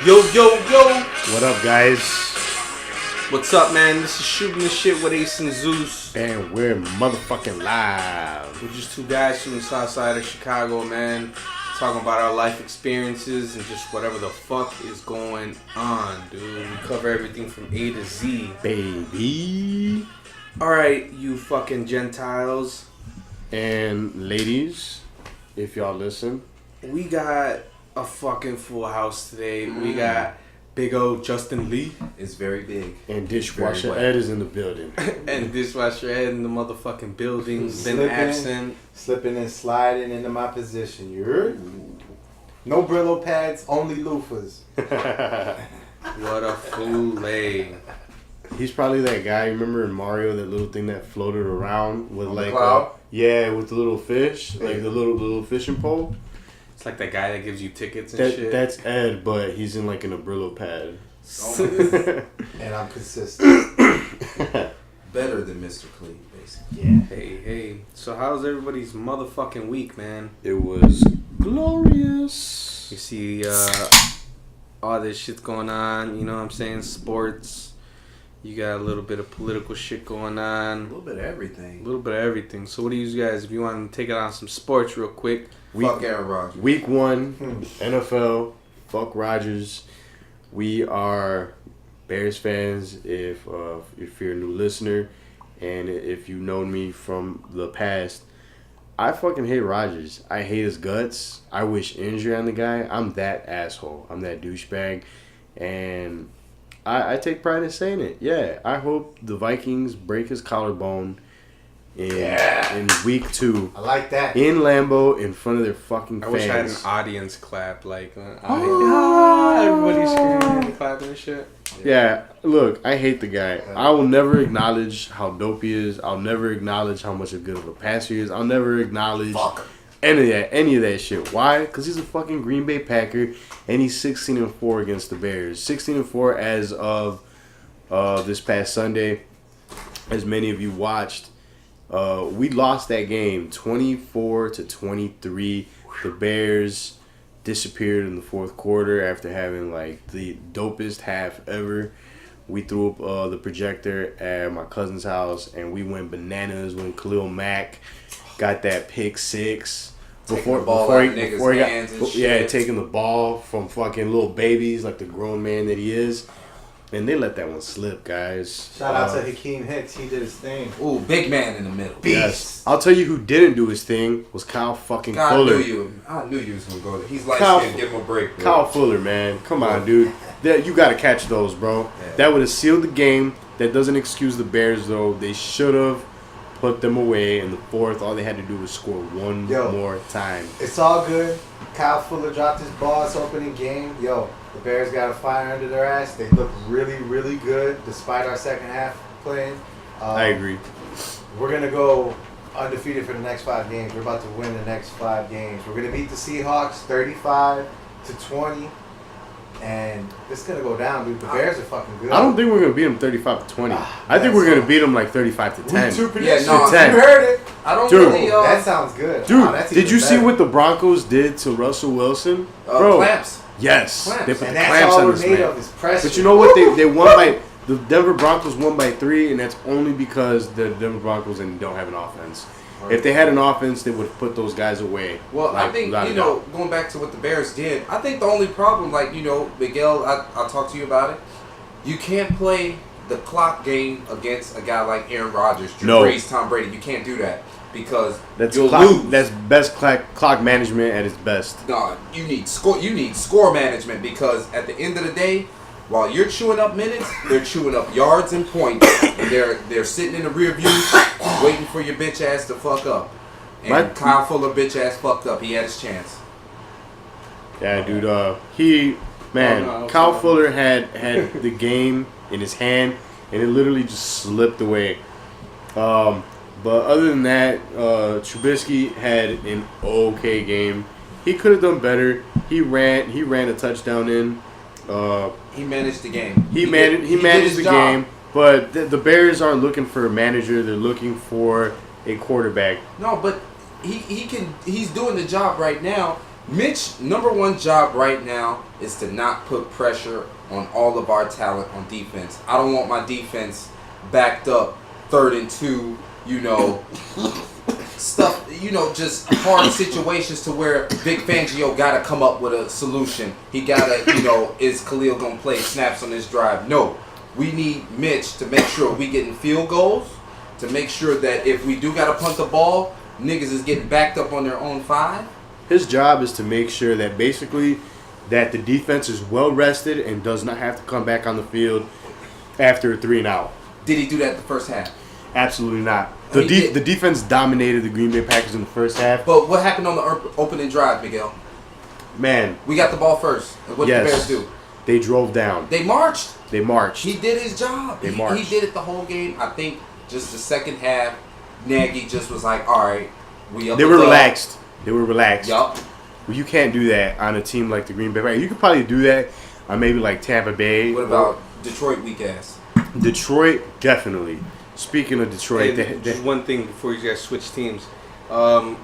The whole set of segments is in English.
Yo, yo, yo! What up, guys? What's up, man? This is Shooting the Shit with Ace and Zeus. And we're motherfucking live. We're just two guys from the south side of Chicago, man. Talking about our life experiences and just whatever the fuck is going on, dude. We cover everything from A to Z. Baby. Alright, you fucking Gentiles. And ladies, if y'all listen. We got a fucking full house today. We got big old Justin Lee. It's very big. And Dishwasher Ed is in the building. And Dishwasher Ed in the motherfucking building. Been Slipping. absent. Slipping and sliding into my position. You heard? No Brillo pads, only loofahs. What a fool, eh? He's probably that guy, remember in Mario, that little thing that floated around with On the like cloud? with the little fish, like the little fishing pole. It's like that guy that gives you tickets and shit. That's Ed, but he's in like an Brillo pad. And I'm consistent. Better than Mr. Clean, basically. Yeah. Hey. So how's everybody's motherfucking week, man? It was glorious. You see all this shit's going on, you know what I'm saying? Sports. You got a little bit of political shit going A on. little bit of everything. A little bit of everything. So what do you guys, if you want to take it on some sports real quick? Fuck Aaron Rodgers. Week 1, NFL, fuck Rodgers. We are Bears fans if you're a new listener, and if you've known me from the past. I fucking hate Rodgers. I hate his guts. I wish injury on the guy. I'm that asshole. I'm that douchebag. And I take pride in saying it. Yeah, I hope the Vikings break his collarbone in week 2. I like that. In Lambeau, in front of their fucking I fans. wish I had an audience clap, like everybody's screaming and clapping and shit. Yeah, look, I hate the guy. I will never acknowledge how dope he is. I'll never acknowledge how much of good of a passer he is. I'll never acknowledge any of that shit. Why? Because he's a fucking Green Bay Packer, and he's 16-4 against the Bears. 16-4 as of this past Sunday. As many of you watched, we lost that game 24-23. The Bears disappeared in the fourth quarter after having like the dopest half ever. We threw up the projector at my cousin's house, and we went bananas when Khalil Mack got that pick 6. Taking the ball out of niggas' hands and shit. Taking the ball from fucking little babies like the grown man that he is. And they let that one slip, guys. Shout out to Hakeem Hicks. He did his thing. Ooh, big man in the middle. Beast. Yes. I'll tell you who didn't do his thing was Kyle fucking Fuller. I knew you was gonna go there. He's light Kyle- skinned. Give him a break, bro. Kyle Fuller, man. Come on, dude. You got to catch those, bro. Yeah. That would have sealed the game. That doesn't excuse the Bears, though. They should have put them away in the fourth. All they had to do was score one more time. It's all good. Kyle Fuller dropped his ball this opening game. Yo, the Bears got a fire under their ass. They look really, really good despite our second half playing. I agree. We're going to go undefeated for the next 5 games. We're about to win the next 5 games. We're going to beat the Seahawks 35-20. And it's going to go down, dude. The Bears are fucking good. I don't think we're going to beat them 35-20. I think we're going to beat them like 35-10. Two predictions. no, You 10. heard it. I don't Dude, really. That sounds good. Dude, Wow, that's did even you see better. what the Broncos did to Russell Wilson? Bro, Clamps. yes. Clamps. They put And the that's clamps all on we're this made man. of is pressure. But you know what? They won by the Denver Broncos won by 3, and that's only because the Denver Broncos don't have an offense. If they had an offense, they would have put those guys away. Well, like, I think, without a you know, doubt. going back to what the Bears did, I think the only problem, like, you know, Miguel, I'll talk to you about it. You can't play the clock game against a guy like Aaron Rodgers, Drew Brees, Tom Brady. You can't do that because you'll lose. That's best clock management at its best. No, you need score management because at the end of the day, while you're chewing up minutes, they're chewing up yards and points. And they're sitting in the rear view waiting for your bitch ass to fuck up. And Kyle Fuller bitch ass fucked up. He had his chance. Yeah, dude. Kyle Fuller had the game in his hand, and it literally just slipped away. But other than that, Trubisky had an okay game. He could have done better. He ran a touchdown in. He managed the game. He did managed his the job. game, but the Bears aren't looking for a manager. They're looking for a quarterback. No, but he's doing the job right now. Mitch, number one job right now is to not put pressure on all of our talent on defense. I don't want my defense backed up 3rd and 2, stuff, just hard situations to where Vic Fangio got to come up with a solution. He got to, is Khalil going to play snaps on this drive? No. We need Mitch to make sure we getting field goals, to make sure that if we do got to punt the ball, niggas is getting backed up on their own 5. His job is to make sure that basically that the defense is well rested and does not have to come back on the field after a 3 and out. Did he do that the first half? Absolutely not. He did. The defense dominated the Green Bay Packers in the first half. But what happened on the opening drive, Miguel? Man, We got the ball first. And what did the Bears do? they drove down. They marched. They marched. He did his job. They He marched. did it the whole game. I think just the second half, Nagy just was like, all right, we up. They were relaxed. They were relaxed. Yup. Well, you can't do that on a team like the Green Bay Packers. You could probably do that on maybe like Tampa Bay. What about Detroit weak ass? Detroit? Definitely. Speaking of Detroit, And just one thing before you guys switch teams. I'm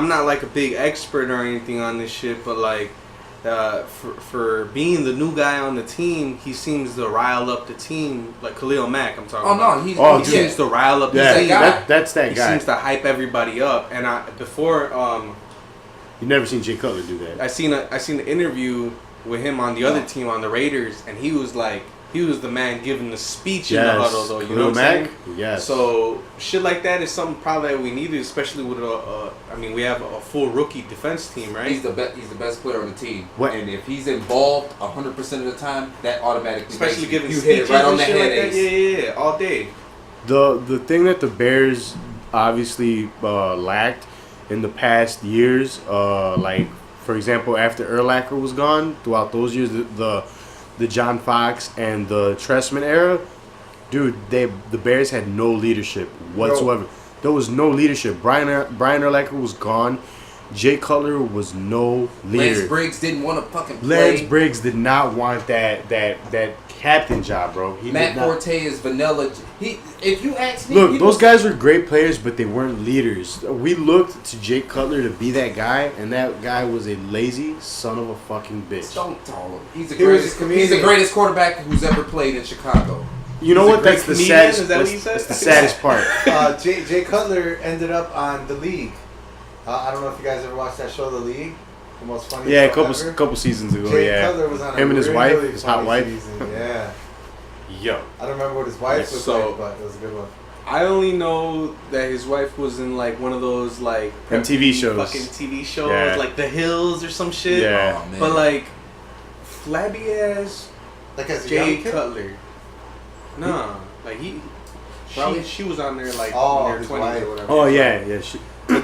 not like a big expert or anything on this shit, but like for being the new guy on the team, he seems to rile up the team. Like Khalil Mack, I'm talking about. He Seems to rile up the yeah, team. that's that He guy. seems to hype everybody up. And You never seen Jay Cutler do that. I seen an interview with him on the other team on the Raiders, and he was like, he was the man giving the speech in the huddle, though. You know what I'm saying? Yes. So shit like that is something probably that we needed, especially with we have a full rookie defense team, right? He's the best player on the team. What? And if he's involved 100% of the time, that automatically Especially makes giving you hit it speeches right on and the shit head. like that. Ace. Yeah, all day. The thing that the Bears obviously lacked in the past years, like for example, after Urlacher was gone, throughout those years, the John Fox and the Trestman era, dude, the Bears had no leadership whatsoever. There was no leadership. Brian Urlacher was gone. Jay Cutler was no leader. Lance Briggs didn't want to fucking play. Lance Briggs did not want that captain job, bro. Matt Forte is vanilla. If you ask me, Look, those guys were great players, but they weren't leaders. We looked to Jay Cutler to be that guy, and that guy was a lazy son of a fucking bitch. Don't tell him. He's the He was greatest. a comedian. He's the greatest quarterback who's ever played in Chicago. You know He's a what? great That's the comedian? saddest. Is that what That's, you said? that's the saddest part. Jay Cutler ended up on The League. I don't know if you guys ever watched that show, The League. The most funny Yeah, a show ever. couple seasons ago. Jay Yeah, Cutler was on him a and his really wife, his hot funny wife. season. Yeah. Yo. I don't remember what his wife looked So- like, but it was a good one. I only know that his wife was in like one of those like MTV shows. fucking TV shows, Yeah. like The Hills or some shit. Yeah. Oh, man. But like flabby ass Like as a Jay young kid? Cutler. Nah, like Probably- she was on there like Oh, in her his 20s wife. or whatever. Oh yeah.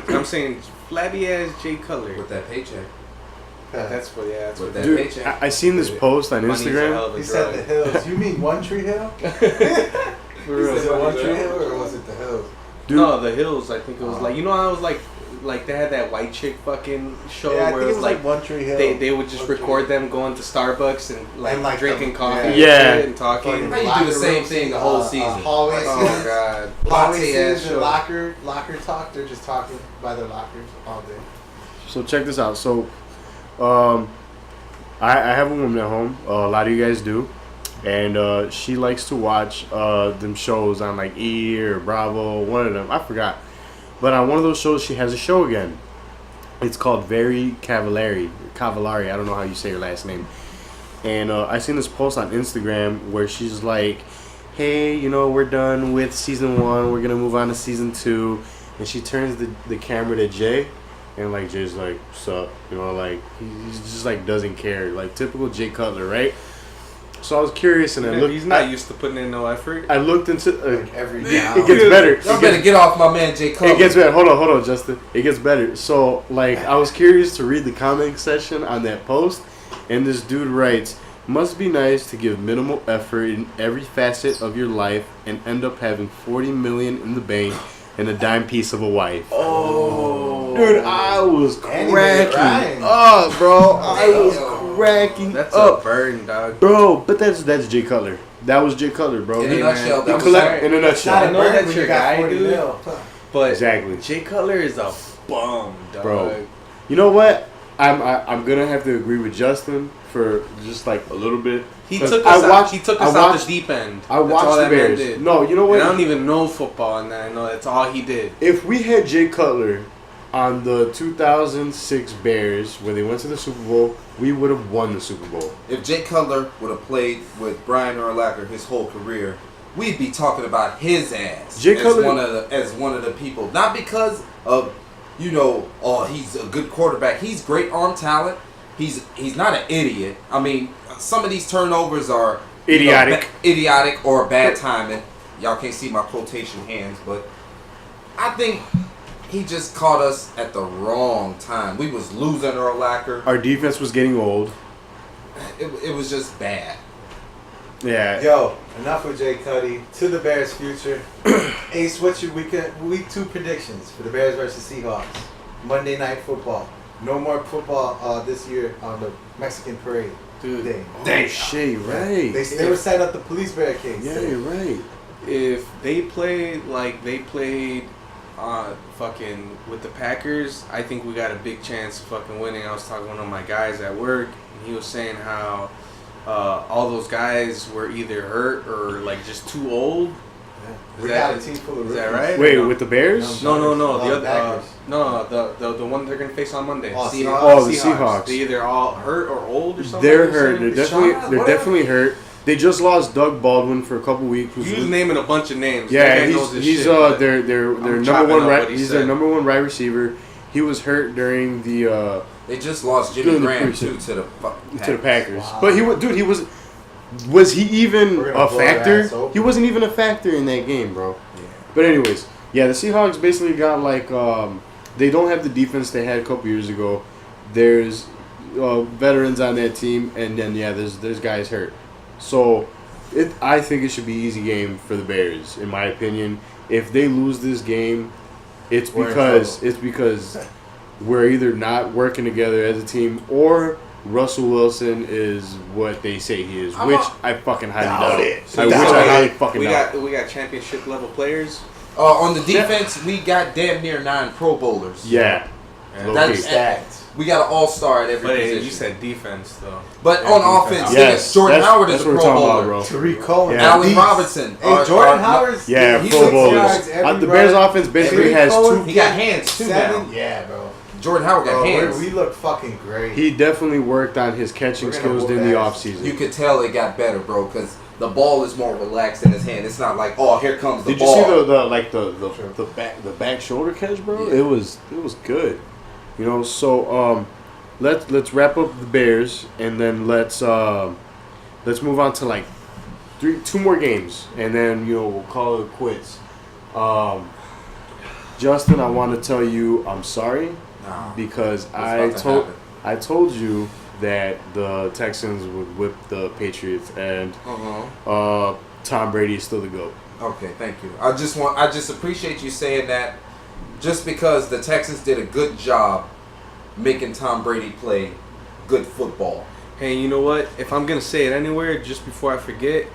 I'm saying flabby ass Jay Cutler. with that paycheck. That's what. Yeah, that's With what. that Dude, paycheck. I seen this post on Money's a Instagram. hell of a He drug. said The Hills. You mean One Tree Hill? For real. Was it One Tree Hill or was it The Hills? Dude. No, The Hills. I think it was like I was like they had that white chick fucking show Yeah, I where think it was like One Tree Hill. they would just One Tree record Hill. them going to Starbucks and like, And, like, drinking the- coffee Yeah. and, shit and talking. Fucking How you do locker the same room thing the scenes, whole season? Hallway Oh scenes. god. Hallway Latte ass scenes and show. locker talk. They're just talking by their lockers all day. So check this out. So, I have a woman at home. A lot of you guys do, and she likes to watch them shows on like E or Bravo. One of them, I forgot. But on one of those shows, she has a show again. It's called Very Cavallari. I don't know how you say her last name. And I seen this post on Instagram where she's like, "Hey, we're done with season 1. We're gonna move on to season 2." And she turns the camera to Jay. And like Jay's like, sup, like he just like doesn't care, like typical Jay Cutler, right? So I was curious, and I looked. He's not used to putting in no effort. I looked into. Like every It down. gets better. Y'all better get off my man Jay Cutler. It gets better. Hold on, Justin. It gets better. So like, I was curious to read the comment section on that post, and this dude writes, "Must be nice to give minimal effort in every facet of your life and end up having 40 million in the bank and a dime piece of a wife." Oh, Dude, I was And he made it cracking rhyme. up, bro. I was Damn. cracking that's up, a burn, dog. bro. But that's Jay Cutler. That was Jay Cutler, bro. In a Hey, nutshell, man. that You was collect in a Not a nutshell, I know burn that's when your you got guy, 40 dude. mil. But exactly, Jay Cutler is a bum, dog. Bro. You know what? I'm gonna have to agree with Justin for just like a little bit. He 'Cause took us I watched- out. He took I us out watched- the deep end. I That's watched all the that man Bears. did. No, you know what? And I don't even know football, and I know that's all he did. If we had Jay Cutler on the 2006 Bears when they went to the Super Bowl, we would have won the Super Bowl. If Jay Cutler would have played with Brian Urlacher his whole career, we'd be talking about his ass Jay as Cutler- one of the people. Not because of, oh, he's a good quarterback. He's great arm talent. He's not an idiot. I mean, some of these turnovers are Idiotic. idiotic or bad timing. Y'all can't see my quotation hands, but I think he just caught us at the wrong time. We was losing Urlacher. Our defense was getting old. It was just bad. Yeah. Yo, enough with Jay Cuddy. To the Bears' future. Ace, what's your week 2 predictions for the Bears versus Seahawks? Monday Night Football. No more football this year on the Mexican Parade Dude, day. Oh, shit, right. They were setting up the police barricades. Yeah, you're right. if they played like they played fucking with the Packers, I think we got a big chance of fucking winning. I was talking to one of my guys at work, and he was saying how all those guys were either hurt or like just too old. We got a team full of Is that rookies. right? Wait, No. with the Bears? No. No, The other, Packers. the one they're gonna face on Monday. Oh, Seahawks. Seahawks. Oh, the Seahawks. They either all hurt or old or something. They're like hurt. They're you're saying? definitely whatever. hurt. They just lost Doug Baldwin for a couple weeks. You was naming a bunch of names. Yeah, That guy knows his he's shit, but their I'm number chopping one up right. what he He's said. their number one right receiver. He was hurt during the They just lost Jimmy During the Graham preseason. too to the Packers. Wow. But was he even We're gonna a blow their factor? ass open. He wasn't even a factor in that game, bro. But anyways, yeah, the Seahawks basically got like they don't have the defense they had a couple years ago. There's veterans on that team, and then there's guys hurt. So I think it should be an easy game for the Bears, in my opinion. If they lose this game, it's We're in because we're either not working together as a team, or Russell Wilson is what they say he is, I'm which not- I fucking highly Doubt doubt. it. Which Doubt I it. highly fucking we doubt. got championship level players. On the defense, we got damn near 9 Pro Bowlers. Yeah. And Low That's key. Stacked. We got an all-star at every But position. you said defense though. But Yeah, on defense. offense, Yes, Jordan Howard that's is a what Pro we're talking Bowler. about, bro. Tariq Cohen. Yeah. Allen Beast. Robinson. Hey, Jordan Howard's. Yeah, he Pro took Bowlers. yards every The Bears' run. offense basically Tariq has Cohen two. He got hands too 7. now. Yeah, bro. Jordan Howard got Bro, hands. we look fucking great. He definitely worked on his catching We're gonna skills whoop during the ass. offseason. You could tell it got better, bro, because the ball is more relaxed in his hand. It's not like, oh, here comes the Did you ball. see the back shoulder catch, bro? Yeah. It was good. You know, so let's wrap up the Bears, and then let's move on to like two more games, and then we'll call it quits. Justin, I want to tell you I'm sorry Nah, because what's about to happen? I told you that the Texans would whip the Patriots, and Tom Brady is still the GOAT. Okay, thank you. I just appreciate you saying that, just because the Texans did a good job making Tom Brady play good football. Hey, you know what? If I'm gonna say it anywhere, just before I forget,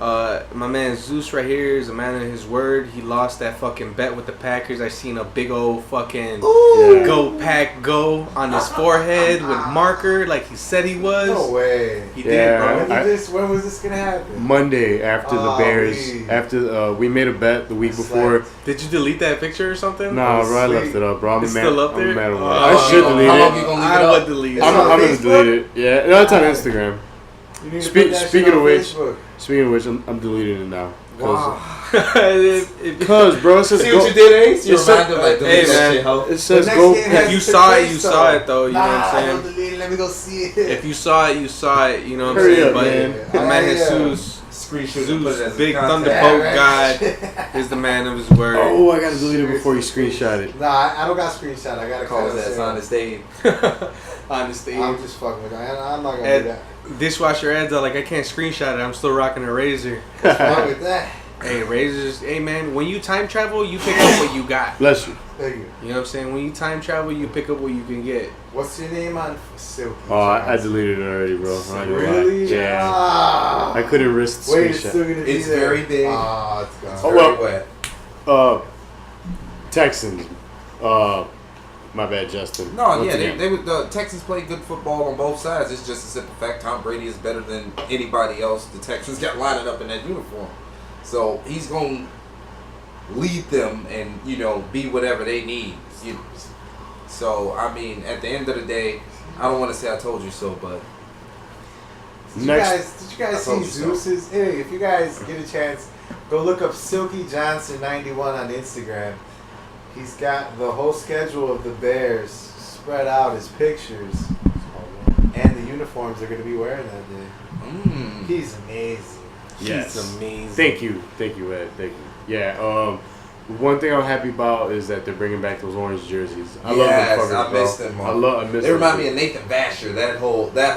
my man Zeus right here is a man of his word. He lost that fucking bet with the Packers. I seen a big old fucking Yeah. "Go Pack Go" on his forehead with marker, like he said he was. No way. He Yeah. did, bro. When was this gonna happen? Monday after the Oh, Bears, we- after we made a bet the week before. Did you delete that picture or something? Nah, bro, I Sweet. left it up, bro. I'm It's mad. still up there? I'm mad at Oh, I should delete how long it. you gonna leave I it would up? delete It's it. on I'm gonna Facebook? delete it. Yeah, no, it's on Instagram. You need to Speak- put that shit speaking on of which- Facebook. Speaking of which, I'm deleting it now. Wow. Cause bro, it says See go. what you did, Ace? You It said- reminded like, Hey, delete that man. shit, ho. It says The next go. game has If you to saw take it, you place, saw though. it, though. You know what I'm saying? Don't delete it, let me go see it. If you saw it, you saw it. You know what I'm Hurry saying? up, But man. my man Yeah. Jesus, Screenshot and put it as Zeus, a big contact. thunderbolt Yeah, God, right. is the man of his word. Oh, I gotta delete it before you screenshot it. Nah, I don't got screenshot. I gotta Call call his ass on the stage. Honestly, I'm just fucking with you. I'm not gonna Ed- do that. dishwasher ads are like, I can't screenshot it. I'm still rocking a razor. What's wrong with that? Hey, razors. Hey, man, when you time travel, you pick up what you got. Bless you. Thank you. You know what I'm saying? When you time travel, you pick up what you can get. What's your name on Silky? Oh, I deleted it already, bro. I'm not gonna lie. Really? Yeah. Ah. I couldn't risk the Wait, it's screenshot. still gonna be It's there. very big. Ah, it's gone. Oh, Very well. wet. Texans. My bad, Justin. No, Once yeah, again. the Texans play good football on both sides. It's just a simple fact. Tom Brady is better than anybody else. The Texans got lining up in that uniform, so he's gonna lead them and be whatever they need. So I mean, at the end of the day, I don't want to say I told you so, but Did you I guys see told you so. Zeus's? Hey, if you guys get a chance, go look up Silky Johnson 91 on Instagram. He's got the whole schedule of the Bears spread out as pictures, and the uniforms they're going to be wearing that day. He's amazing. Yes. He's amazing. Thank you, Ed. Thank you. Yeah. One thing I'm happy about is that they're bringing back those orange jerseys. I love them fuckers, I bro. miss them. I miss They them. remind me of Nathan Vasher. That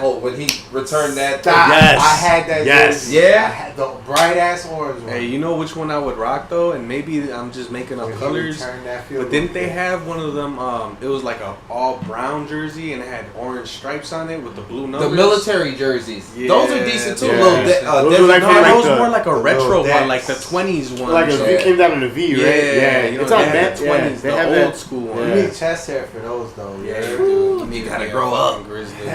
whole when he returned that. Stop. Yes. I had that Yes. jersey. Yeah? I had the bright ass orange one. Hey, you know which one I would rock though, and maybe I'm just making up When he colors. returned that field But didn't goal they kick. have one of them? It was like a all brown jersey and it had orange stripes on it with the blue numbers. The military jerseys. Yeah, Those are decent too. yeah. Little Those are like No, from, that like was the- more like a the retro little one, like the decks. 20s one. Like shit. it came down in a V, right? Yeah, you know, it's on they had that. the 20s, Yeah, the they have old that. school You one. Yeah. need chest hair for those though. Yeah, Yeah. dude. You gotta Yeah, grow up. fucking Grizzly.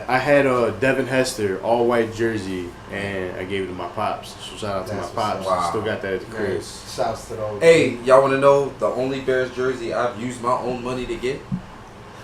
I had a Devin Hester all white jersey, and I gave it to my pops. So shout out to That's my what's pops. up. Wow. Still got that at the crib. Nice. Shouts to those. Hey, y'all want to know the only Bears jersey I've used my own money to get?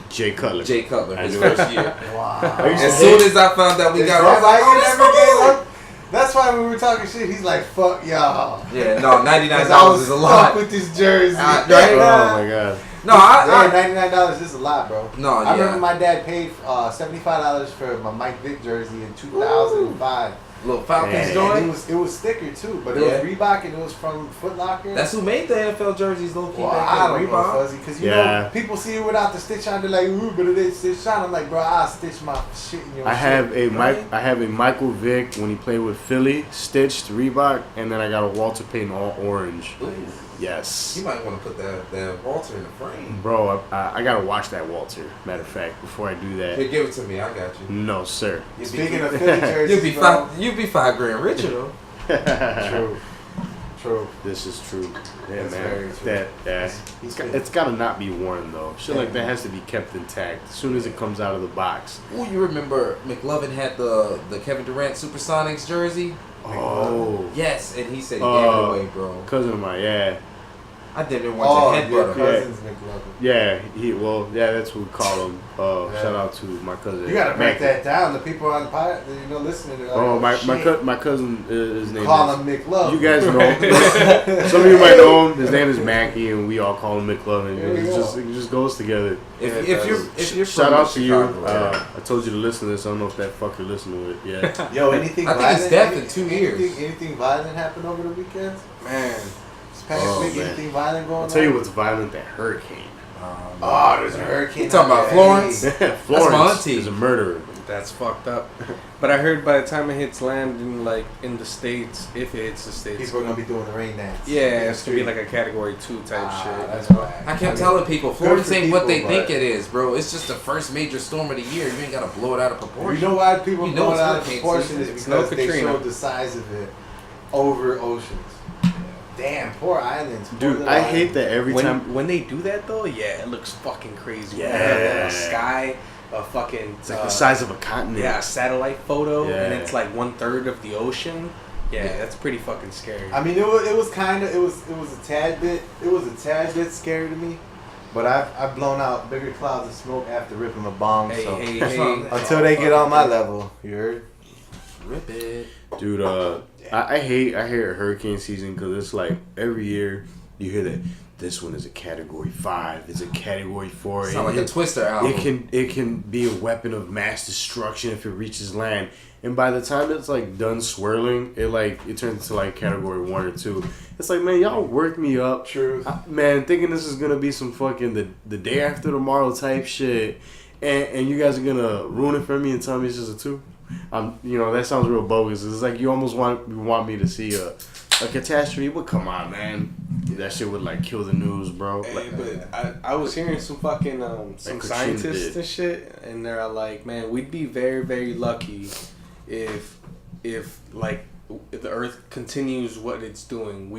Jay Cutler. Jay Cutler, I his knew first year. Wow. I used to As soon as I found out we Is got, that I was why like, you oh, this never my gave boy. up? That's why when we were talking shit, he's like, "Fuck y'all." Yeah, no, $99 Because I was is a stuck lot. with this jersey. Right? Oh my god. No, I $99 is a lot, bro. no, I yeah. remember my dad paid $75 for my Mike Vick jersey in 2005. Little Falcons Man. And joint. it was sticker too, but it Yeah. was Reebok and it was from Foot Locker. That's who made the NFL jerseys, low key. well, back I then, don't know, Reebok. Fuzzy, because you Yeah. know people see it without the stitch on. They're like, "Ooh, but it is stitched on." I'm like, bro, I'll stitch my shit in your I shit. have a Michael Vick when he played with Philly, stitched Reebok, and then I got a Walter Payton all orange. Ooh, Yes. you might want to put that Walter in the frame. Bro, I gotta watch that Walter. Matter of fact, before I do Here, that. give it to me. I got you. No, sir. You'd be Speaking of three- Philly jerseys, you'd be bro. you'd be $5,000 richer though. True. This is true. Yeah, That's man. very true. He's good. It's gotta not be worn though. Shit like that has to be kept intact as soon as it comes out of the box. Oh, you remember McLovin had the Kevin Durant Supersonics jersey? Oh, Yes, and he said he gave it away, bro. cousin of mine, yeah. I didn't want Oh, to your headbutt him. cousin's McLovin. Yeah, that's what we call him. Yeah. Shout out to my cousin. You gotta break Mackie. that down. The people on the pod, listening to Oh, my shit. my cousin, his name Call is. him McLovin. You guys know. Some of you might know him. His name is Mackie, and we all call him McLovin. There you It just goes together. If you're Shout from out to you. Chicago, I told you to listen to this. I don't know if that fucker listened to it yet. Yo, anything I think violent? it's death in 2 years. Anything violent happened over the weekend? Man, This past Oh, week, man. anything violent going on? I'll tell you what's violent. That hurricane. Oh, there's a hurricane. You talking about out Florence? there. Florence auntie. is a murderer. that's fucked up. But I heard by the time it hits land in the States, if it hits the States, People are gonna be doing the rain dance. yeah, it's gonna be like a category 2 type shit. That's you know? why. I kept telling people, Florence for ain't what they people, think but- it is, bro. It's just the first major storm of the year. You ain't gotta blow it out of proportion. You know why people You know blow it it's out of hurricane proportion season. is It's because no they Katrina. showed the size of it over oceans. Damn, poor islands. Poor Dude, little I hate islands. that every time. When they do that though, yeah, it looks fucking crazy. When they Yeah. have a sky, a fucking It's like the size of a continent. yeah, a satellite photo, Yeah. and it's like 1/3 of the ocean. Yeah, that's pretty fucking scary. I mean, it was kind of it was a tad bit scary to me, but I've blown out bigger clouds of smoke after ripping a bong. hey, so hey, That's hey. not- until they get on my level, you heard? Rip it. Dude, I hate hurricane season because it's like every year you hear that this one is a category 5, it's a category 4. Sound like and a Twister album. it can be a weapon of mass destruction if it reaches land. And by the time it's like done swirling, it turns into like category 1 or 2. It's like, man, y'all work me up. Truth. Man, thinking this is gonna be some fucking the day after tomorrow type shit, and you guys are gonna ruin it for me and tell me it's just a 2. That sounds real bogus. It's like you almost want me to see a catastrophe, but come on, man, that shit would like kill the news, bro. Hey, Like, but I was hearing some fucking some Katrina scientists did. and shit, and they're like, man, we'd be very very lucky if like if the Earth continues what it's doing.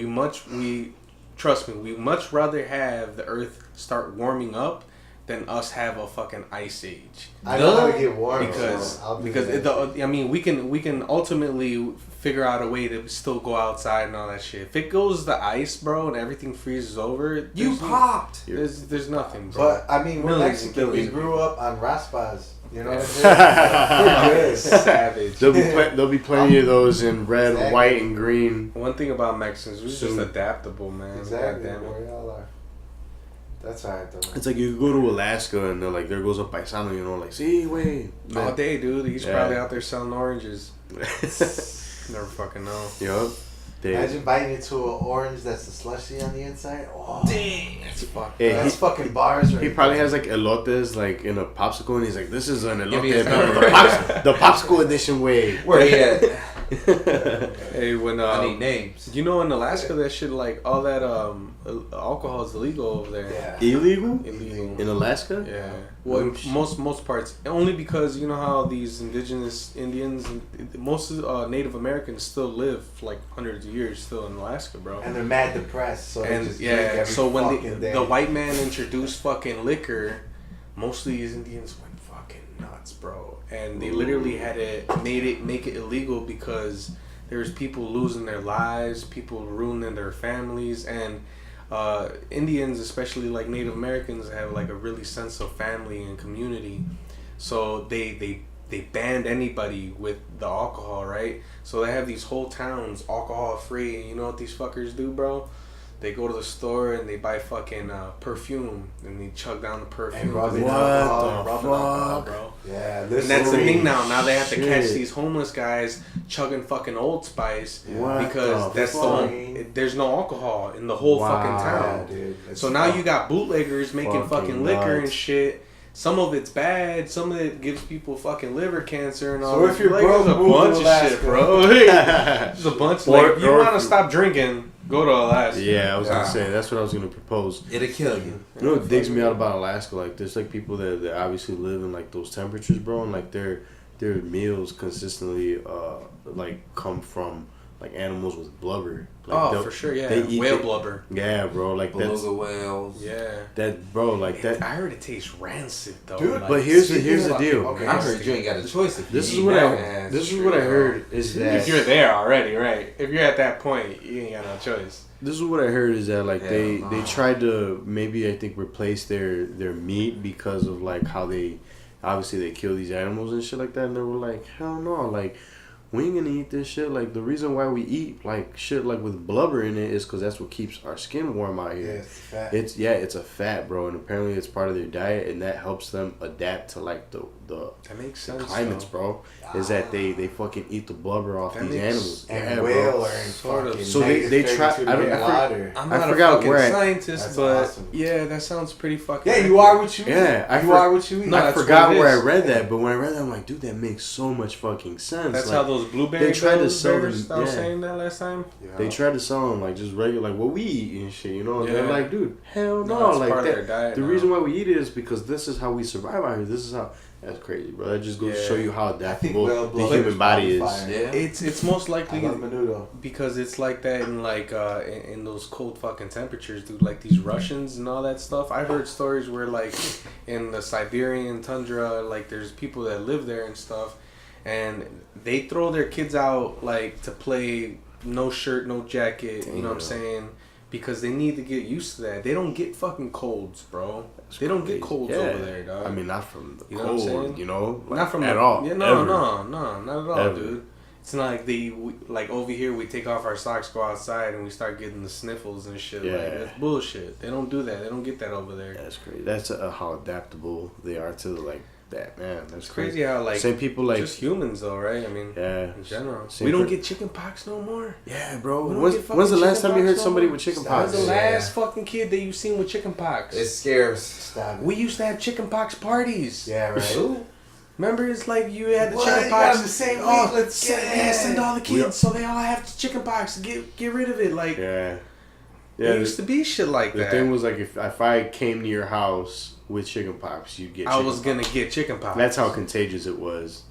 Trust me, we much rather have the Earth start warming up than us have a fucking ice age. I know how to get warm. Because so I'll do because that. I mean we can ultimately figure out a way to still go outside and all that shit. If it goes the ice, bro, and everything freezes over, You popped. there's nothing, bro. But I mean, we're Millions and Mexican. We billions. grew up on raspas. You know what I'm saying? We're good. Savage. There'll be plenty of those in red, Exactly. white, and green. One thing about Mexicans, we're Soon. just adaptable, man. Exactly. God damn it. Where y'all are. That's alright though. It's like you could go to Alaska and they're like, there goes a paisano, you know, like, see, wait. All day, dude. He's Yeah. probably out there selling oranges. Never fucking know. Yup. Imagine biting into an orange that's a slushy on the inside. Oh, Dang, that's fucked. Hey, that's fucking bars. Right He probably there. has like elotes like in a popsicle and he's like, this is an Give me elote, a but number. the popsicle edition way. Where he at? Hey, when I need names. you know in Alaska that shit like all that alcohol is illegal over there. Yeah. Illegal? Illegal. In Alaska? Yeah. Well, most parts only because you know how these indigenous Indians, and most of Native Americans still live like hundreds of years still in Alaska, bro. And they're mad depressed, so they And just drink yeah, every so when fucking day. the white man introduced fucking liquor, most of these Indians went fucking nuts, bro. And they literally had to make it illegal because there's people losing their lives, people ruining their families, and Indians, especially like Native Americans, have like a really sense of family and community. So they banned anybody with the alcohol, right? So they have these whole towns alcohol free, and you know what these fuckers do, bro? They go to the store and they buy fucking perfume and they chug down the perfume. And rub it What alcohol, the Rub it alcohol, fuck? bro. Yeah, And that's the Listerine. thing now. Now they have to catch Shit. these homeless guys chugging fucking Old Spice What because the that's fuck? there's no alcohol in the whole fucking Yeah, town. dude. It's So now fucked. you got bootleggers making Fucking fucking liquor and nuts. shit. Some of it's bad. Some of it gives people fucking liver cancer and all. So that. if you're Like, broke, there's a move to bunch of Alaska. shit, bro. There's a bunch. Like, you Or- want to stop drinking? Go to Alaska. Yeah, I was Yeah. gonna say that's what I was gonna propose. It'll kill you. You know what digs me out about Alaska? Like, there's like people that obviously live in like those temperatures, bro, and like their meals consistently like come from like animals with blubber. Like, Oh, they'll- for sure. Yeah. they eat Whale it. blubber. Yeah, bro. Like that's Beluga whales. Yeah. that, bro. Like that. I heard it tastes rancid though. Dude, like, But here's the Speaking of- deal. okay. I heard you ain't got a choice if you This is eat what that I ass this is what I straight heard is if that you're there already, right? If you're at that point, you ain't got no choice. this is what I heard is that like Hell they no. tried to maybe I think replace their meat because of like how they obviously they kill these animals and shit like that, and they were like, hell no, like we ain't gonna eat this shit. Like the reason why we eat like shit like with blubber in it is because that's what keeps our skin warm out Yeah, here. it's fat. It's a fat, bro, and apparently it's part of their diet, and that helps them adapt to like the That makes sense. climates, though. bro. Is that they fucking eat the blubber off That these makes- animals? and Yeah, whale bro. are in Sort of. fucking So they try- 32 I don't- degree I forgot- water. I'm I not forgot a fucking where I- scientist, That's but awesome. yeah, that sounds pretty fucking. Yeah, you are what you eat. Yeah, you are what you eat. No, I that's forgot what it where I is. read that, but when I read that, I'm like, dude, that makes so much fucking sense. That's like, how those blueberry they tried to bears sell them- bears, I was yeah. saying that last time. they tried to sell them like just regular, like what we eat and shit, you know. And they're Yeah. like, dude, hell No, no, it's like part of that. their diet The now. reason why we eat it is because this is how we survive out here. This is how. That's crazy, bro. That just goes to Yeah. show you how I think adaptable whale the blubber human body is. probably fire. Yeah. It's most I likely love menudo. because it's like that in like in those cold fucking temperatures, dude. Like these Russians and all that stuff. I've heard stories where like in the Siberian tundra, like there's people that live there and stuff, and they throw their kids out like to play no shirt, no jacket. You know what I'm saying? Because they need to get used to that. They don't get fucking colds, bro. They don't get colds Yeah. over there, dog. I mean, not from the You know what I'm cold, saying? you know, like, not from at the, all. Yeah, no, ever. no, not at all, Ever. dude. It's not like like over here we take off our socks, go outside, and we start getting the sniffles and shit. Yeah. Like that's bullshit. They don't do that. They don't get that over there. That's crazy. That's how adaptable they are to like that, man. That's It's crazy how like Same people like just humans though, right? I mean, yeah. in general, Same we don't per- get chicken pox no more. Yeah, bro. We don't When's, get fucking when's the last chicken time you heard pox no somebody more? with chicken Stop That was pox? the Yeah. last fucking kid that you seen with chicken pox. It scares. Stop it. We used to have chicken pox parties. Yeah, right. Remember, it's like you had the What? chicken You pox. got 'em the same week, Oh, let's send, get it. yeah, send all the We- kids so they all have the chicken pox. Get rid of it. Like Yeah. there Yeah. used to be shit like The that. thing was like if I came to your house with chicken pox, you'd get. I chicken was pox. gonna get chicken pox. That's how contagious it was.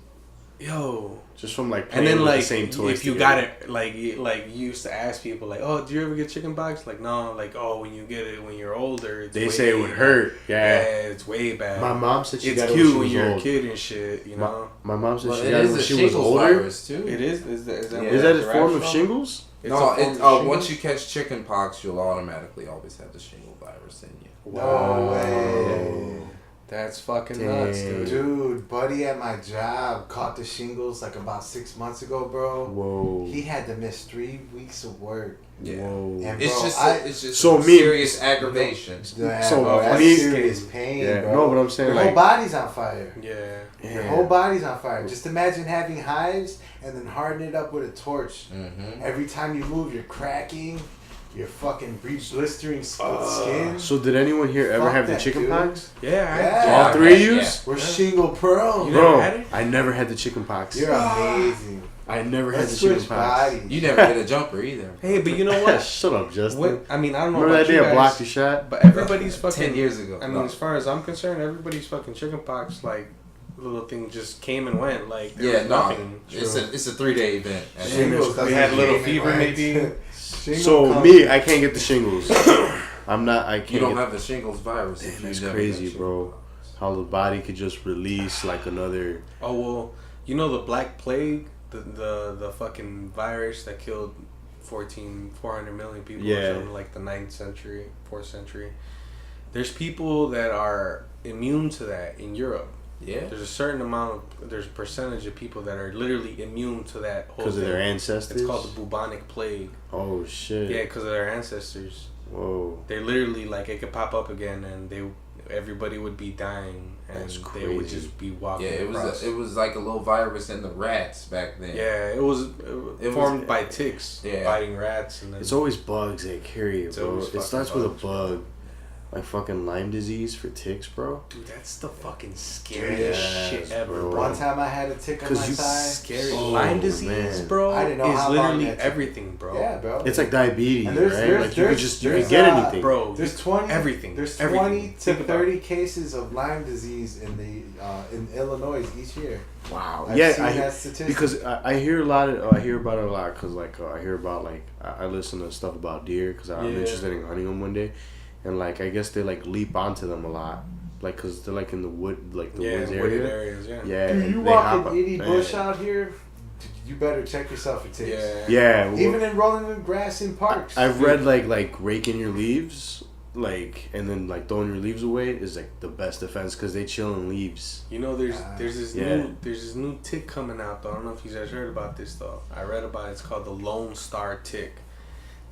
yo. Just from like And playing then with like the same toys. if you together. got it like you used to ask people like, oh, do you ever get chicken pox? Like no, like oh, when you get it when you're older, it's They way say it would hurt. Yeah. it's way bad. My mom said she it's got it cute when when she you're was a old. kid and shit, you know. My mom said Well, she it got it is when a she was shingles older. virus too. It is that Yeah. where Is that it a derives form of from? shingles? It's No, a form it, of shingles? once you catch chicken pox, you'll automatically always have the shingle virus in you. No way. That's fucking Dang. nuts, dude. Dude, buddy at my job caught the shingles like about 6 months ago, bro. Whoa. He had to miss 3 weeks of work. Yeah. Whoa. And It's bro, just So a me- serious aggravation. Yeah, So bro, that's me- serious pain, Yeah, bro. no, but I'm saying Your like whole body's on fire. Yeah. Your whole body's on fire. Just imagine having hives and then harden it up with a torch. Mm-hmm. Every time you move, you're cracking. You're fucking blistering skin. So did anyone here ever Fuck have the that, chicken dude. pox? Yeah. All three of yous? We're shingle prone. You never Bro, had it? I never had the chicken pox. You're amazing. I never had Let's the chicken switch pox. bodies. You never hit a jumper either. Hey, but you know what? Shut up, Justin. What I mean, I don't know. Remember about that you day I blocked guys, your shot? but everybody's fucking 10 years ago. I mean, No. as far as I'm concerned, everybody's fucking chickenpox like little thing just came and went. Like there Yeah, was no. nothing. It's a 3-day event. Shingles We had doesn't little mean fever, it, maybe. right? Shingle So comes- me, I can't get the shingles. I can't You don't get have the shingles virus. if Damn, you that's never crazy, got bro. shingles. How the body could just release like another. Oh well, you know the Black Plague, the fucking virus that killed 400 million people Yeah. or something, like the 9th century, 4th century. There's people that are immune to that in Europe. Yeah. There's a certain there's a percentage of people that are literally immune to that whole Because of thing. their ancestors? It's called the bubonic plague. Oh, shit. Yeah, because of their ancestors. Whoa. They literally like it could pop up again, and everybody would be dying, and That's they would crazy. just be walking. Yeah, across. it was like a little virus in the rats back then. Yeah, it was It formed was- by ticks Yeah. biting rats, and then It's always bugs that carry it, It's bro. always It fucking starts with a bugs, bug. Like fucking Lyme disease for ticks, bro. dude, that's the fucking scariest Yes, shit ever, bro. bro. One time I had a tick on 'Cause my you thigh. Scary. Oh, Lyme disease, man. bro, I didn't know is how long literally that took. everything, bro. Yeah, bro. It's like diabetes, And right? there's- Like you there's, could get uh, anything. bro. There's 20 everything. There's everything. 20 to Think about 30 cases of Lyme disease in Illinois each year. Wow. I've Yeah, seen that statistic. because I hear a lot of I hear about it a lot because like I hear about like I listen to stuff about deer because I'm Yeah. interested in hunting them one day, and like I guess they like leap onto them a lot, like because they're like in the wood like the Yeah, woods wooded area. areas, yeah. Yeah, Dude, and you they walk hop an up- itty man. bush out here, you better check yourself for ticks. Yeah. Yeah, well, Even in rolling in grass in parks. I've read like raking your leaves, like and then like throwing your leaves away is like the best defense because they chill in leaves. You know, there's this Yeah. there's this new tick coming out though. I don't know if you guys heard about this though. I read about it. It's called the Lone Star tick.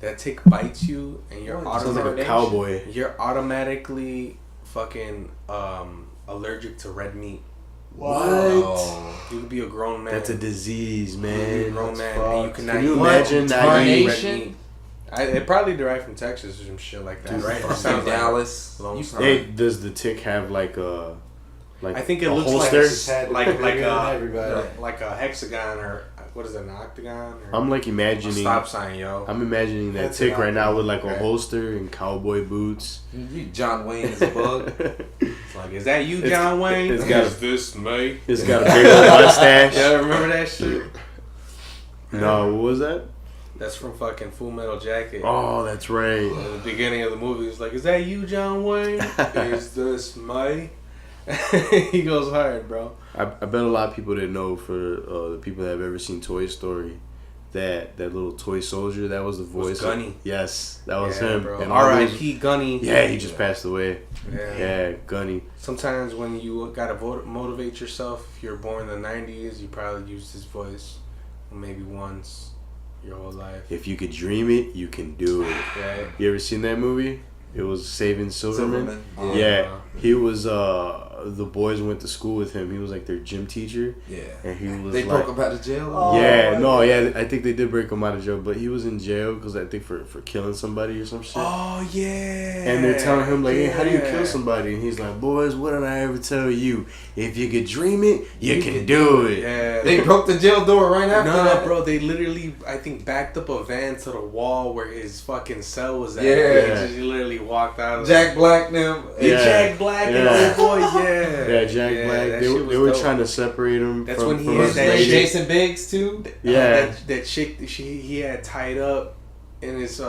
That tick bites you, and you're Oh, it Sounds like a automatic. cowboy. You're automatically fucking allergic to red meat. What? Oh. You could be a grown man. That's a disease, You could be a man. grown That's man, fucked. and you cannot Can you eat imagine not red eating- meat. It probably derived from Texas or some shit like that, Dude, right? It fucking sounds like Dallas. Lone You Star. Hey, does the tick have like a I think it a looks holster? like Just had to like bigger than a everybody. like a hexagon or what is it, an octagon? Or I'm like a imagining. stop sign, yo. I'm imagining that That's tick an right now with like a right. holster and cowboy boots. You John Wayne is a bug. It's like, is that you, It's- John Wayne? it's got a- is this me? It's got a big old mustache. Yeah, remember that shit? No, what was that? That's from fucking Full Metal Jacket. Oh, that's right. At the beginning of the movie, it's like, is that you, John Wayne? Is this me? He goes hard, bro. I bet a lot of people didn't know for the people that have ever seen Toy Story, that little toy soldier that was the voice. Gunny. Yes, that was Yeah, him. bro. And all those- R.I.P. Gunny. Yeah, he just passed away. Yeah. Yeah, Gunny. Sometimes when you gotta motivate yourself, if you're born in the 90s, you probably used his voice maybe once your whole life. If you could dream it, you can do it. Right? You ever seen that movie? It was Saving Silverman. Silverman. Yeah, he was. The boys went to school with him. He was like their gym teacher, Yeah. and he was They like. broke him out of jail. Oh, Yeah, no, my yeah, I think they did break him out of jail, but he was in jail because I think for killing somebody or some shit. Oh, yeah. And they're telling him like, hey, how do you Yeah. kill somebody? And he's like, boys, what did I ever tell you? If you could dream it, you can do it. Yeah. They broke the jail door right after No, that. bro, they literally, I think, backed up a van to the wall where his fucking cell was at. Yeah. He just literally walked out of Jack Black them. Yeah. Jack Black and Yeah. old boy, yeah. Yeah, Jack Black. that They shit was were dope. trying to separate him. That's from, when he from had his that lady. shit. Jason Biggs too. Yeah. That chick he had tied up in his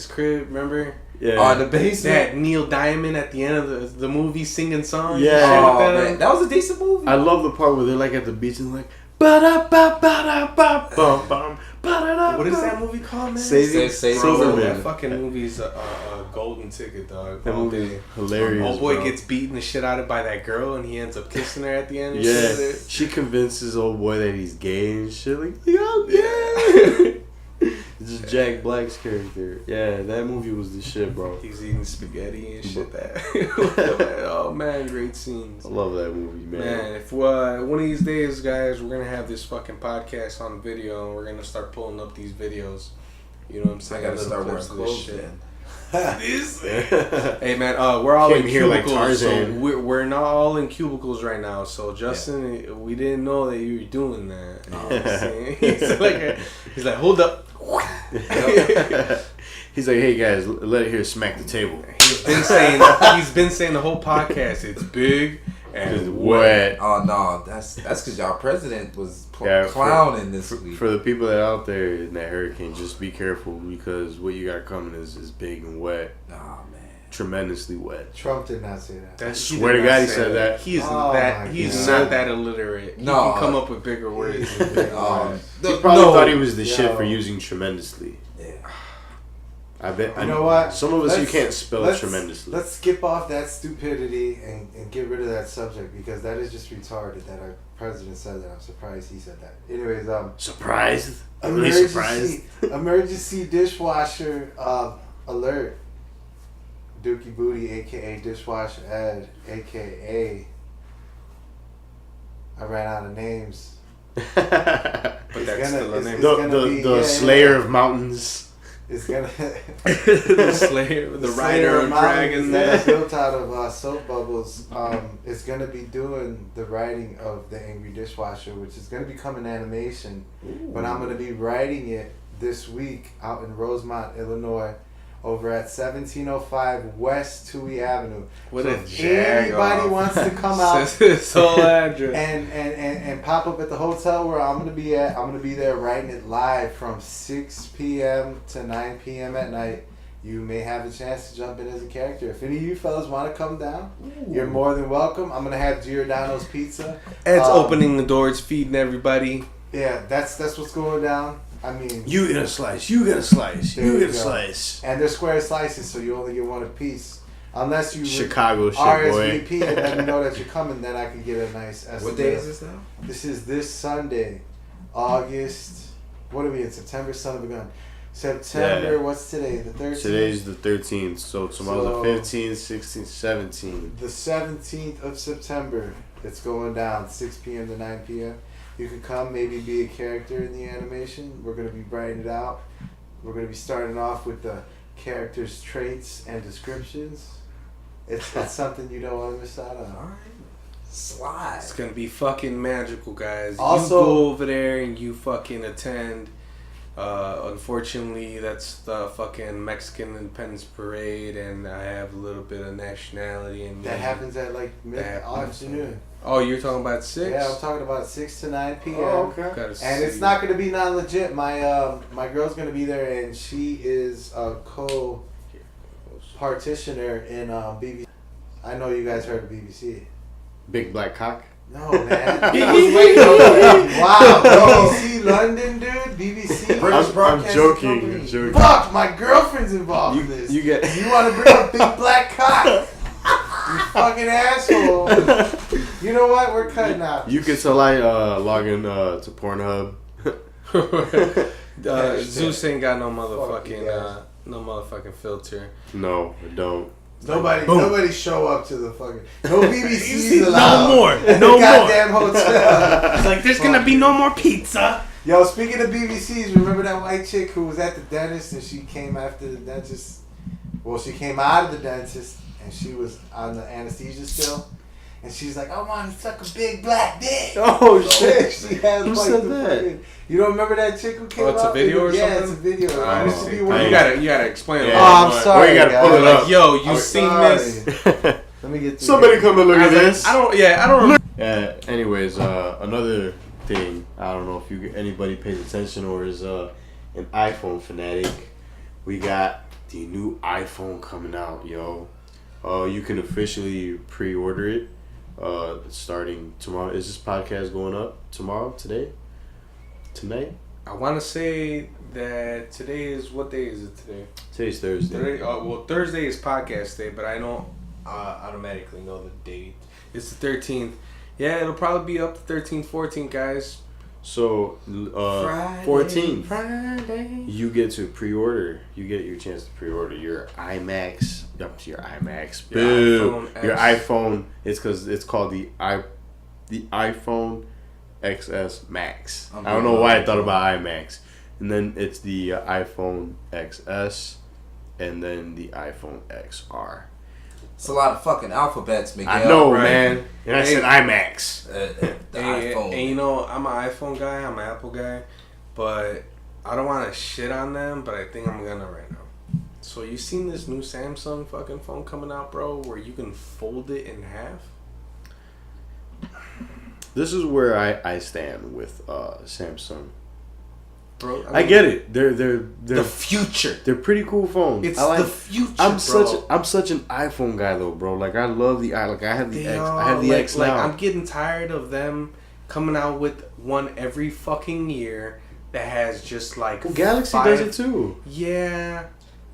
crib. Remember? Yeah. The basement. That Neil Diamond at the end of the movie singing songs. Yeah. and shit Oh like man, that was a decent movie. I love the part where they're like at the beach and like ba da ba ba da ba bum bum ba da da. What is that movie called, man? Saving Saving Bro, Silverman. that fucking movie's a golden ticket, dog. That all movie day. is hilarious. Old boy bro. gets beaten the shit out of by that girl, and he ends up kissing her at the end. And Yeah, shit. she convinces old boy that he's gay and shit. Like, I'm gay. It's just Jack Black's character. Yeah, that movie was the shit, bro. He's eating spaghetti and shit. That oh man, great scenes. I love that movie, man. Man, if one of these days, guys, we're gonna have this fucking podcast on video, and we're gonna start pulling up these videos. You know what I'm I saying? gotta Little start wearing clips of this clothes shit. then. Hey man, we're all Came in here like cubicles, so Tarzan. we're not all in cubicles right now. So Justin, we didn't know that you were doing that. You know what I'm saying? he's like, hold up. He's like, hey guys, let it here smack the table. He's been saying the whole podcast. It's big and It's wet. wet. Oh no, that's because y'all president was Yeah, clowning this For, week. for the people that are out there in that hurricane, just be careful because what you got coming is big and wet. Oh man. Tremendously wet. Trump did not say that. That- he Swear did to not God he say said that. He's Oh my he's God. not that illiterate. No. He can come up with bigger words. than bigger words. He probably thought he was the Yo. shit for using tremendously. Yeah. I bet. You know what? Some of us you Let's- can't spell let's- tremendously. Let's skip off that stupidity and get rid of that subject because that is just retarded that our president said that. I'm surprised he said that. Anyways, Surprised? I'm really surprised. emergency dishwasher alert. Dookie Booty, aka Dishwasher Ed, aka I ran out of names. But It's that's gonna- still a it's- name. it's the gonna be- the yeah, Slayer yeah. of Mountains. It's gonna the Slayer, the rider of dragons. that's built out of soap bubbles. It's gonna be doing the writing of the Angry Dishwasher, which is gonna become an animation. But I'm gonna be writing it this week out in Rosemont, Illinois, over at 1705 West Toohey Avenue. What So a if jag anybody off. wants to come out Says his whole address. and pop up at the hotel where I'm gonna be at. I'm gonna be there writing it live from 6 p.m. to 9 p.m. at night. You may have a chance to jump in as a character. If any of you fellas want to come down, you're more than welcome. I'm gonna have Giordano's Pizza. Ed's opening the doors, feeding everybody. Yeah, that's what's going down. I mean, You get a slice. You get a slice. There You you get a go. slice. and they're square slices, so you only get one apiece. Unless you Chicago shit, boy. RSVP and let me know that you're coming, then I can get a nice estimate. What day is this now? This is this Sunday, August. What are we in? September, son of a gun. September. Yeah. What's today? The 13th. Today's the 13th, so tomorrow's So- the 15th, 16th, 17th. The 17th of September. It's going down 6 p.m. to 9 p.m. You can come, maybe be a character in the animation. We're gonna be writing it out. We're gonna be starting off with the characters' traits and descriptions. It's something you don't want to miss out on. Alright. Slide. It's gonna be fucking magical, guys. Also- you go over there and you fucking attend. Unfortunately, that's the fucking Mexican Independence Parade, and I have a little bit of nationality in me. That happens at like mid That happens. afternoon. Oh, you're talking about 6? Yeah, I'm talking about 6 to 9 p.m. Gotta And it's see. not gonna be non legit. My girl's gonna be there, and she is a co-partitioner in BBC. I know you guys heard of BBC. Big Black Cock. No, man. I was waiting on that. Wow, BBC London, dude. BBC. British I'm Broadcasting joking. Company. I'm joking. Fuck, my girlfriend's involved in this. You get. You want to bring up Big Black Cock? You fucking asshole. You know what? We're cutting out. You can tell I log in to Pornhub. Zeus ain't got no Fuck you guys. motherfucking filter. No, I don't. Nobody show up to the fucking no BBC's allowed. No more. At No the goddamn hotel. It's like there's gonna be no more pizza. Yo, speaking of BBC's, remember that white chick who was at the dentist and she came after the dentist? Well, she came out of the dentist and she was on the anesthesia still. And she's like, I want to suck a big black dick. Oh shit! She has Who like said the that? fucking, you don't remember that chick who came Oh, it's a out? video or Yeah, something? it's a video. I It used to see. be one of You those- gotta explain. Yeah. it. Oh, I'm sorry, Or you gotta guys. pull it Like, up. yo, you I'm seen sorry. this? Let me me get through Somebody here. come and look at this. I don't remember. Anyways, another thing. I don't know if anybody pays attention or is an iPhone fanatic. We got the new iPhone coming out, yo. You can officially pre-order it starting tomorrow. Is this podcast going up tomorrow? Today? Tonight? I want to say that today is, what day is it today? Today's Thursday. Thursday is podcast day, but I don't automatically know the date. It's the 13th. Yeah, it'll probably be up the 13th, 14th, guys. So, Friday, 14th, Friday. you get to pre-order. You get your chance to pre-order your iMac. Your iPhone X. Your iPhone. It's because it's called the iPhone XS Max. I don't know why I thought about iMacs. And then it's the iPhone XS, and then the iPhone XR. It's a lot of fucking alphabets, Miguel. I know, right? man. And I said iMacs. The iPhone. And you know, I'm an iPhone guy. I'm an Apple guy, but I don't want to shit on them. But I think I'm gonna right now. So you seen this new Samsung fucking phone coming out, bro? Where you can fold it in half. This is where I stand with Samsung. Bro, I get it. They're the future. They're pretty cool phones. It's I like, the future. I'm bro. such an iPhone guy though, bro. Like I love the I have the They X. are, I have the like, X now. Like, I'm getting tired of them coming out with one every fucking year that has just like Well, Galaxy 5 does it too. Yeah.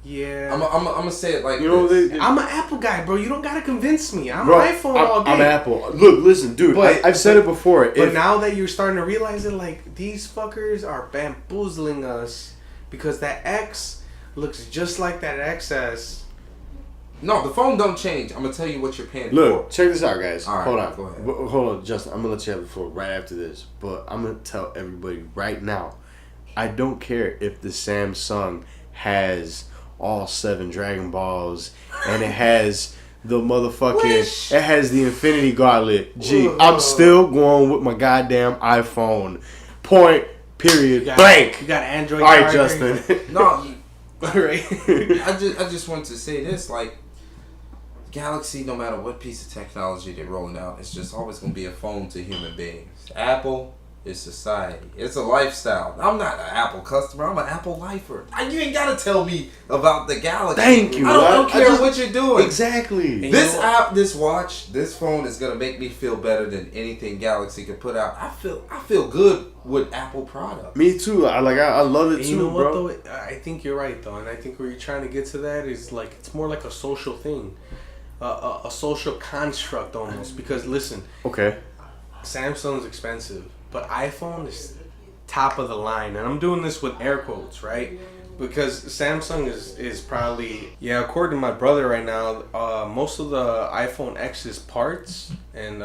I'm gonna say it like You know this. I'm an Apple guy, bro. You don't gotta convince me. I'm Bro, an iPhone all day. I'm Apple. Look, listen, dude. But- I've said it before. But now that you're starting to realize it, like, these fuckers are bamboozling us because that X looks just like that XS. No, the phone don't change. I'm gonna tell you what you're paying Look, for. check this out, guys. All right, Hold on. go ahead. Hold on, Justin. I'm gonna let you have the floor right after this. But I'm gonna tell everybody right now. I don't care if the Samsung has all 7 Dragon Balls and it has the motherfucking Wish. it has the Infinity Gauntlet. I'm still going with my goddamn iPhone. Point. Period. Blank. You got Android. All right, charger. Justin. No, Right. I just wanted to say this, like, Galaxy, no matter what piece of technology they're rolling out, it's just always gonna be a phone to human beings. Apple is society. It's a lifestyle. I'm not an Apple customer. I'm an Apple lifer. You ain't gotta tell me about the Galaxy. Thank you. I don't I care just- what you're doing. Exactly. And This you know- app, this watch, this phone is gonna make me feel better than anything Galaxy could put out. I feel good with Apple products. Me too. I love it And too, you know what bro. though? I think you're right though, and I think where you're trying to get to that is like it's more like a social thing, a social construct almost. Because listen, Okay. Samsung's expensive, but iPhone is top of the line, and I'm doing this with air quotes, right? Because Samsung is probably, yeah, according to my brother right now, most of the iPhone X's parts and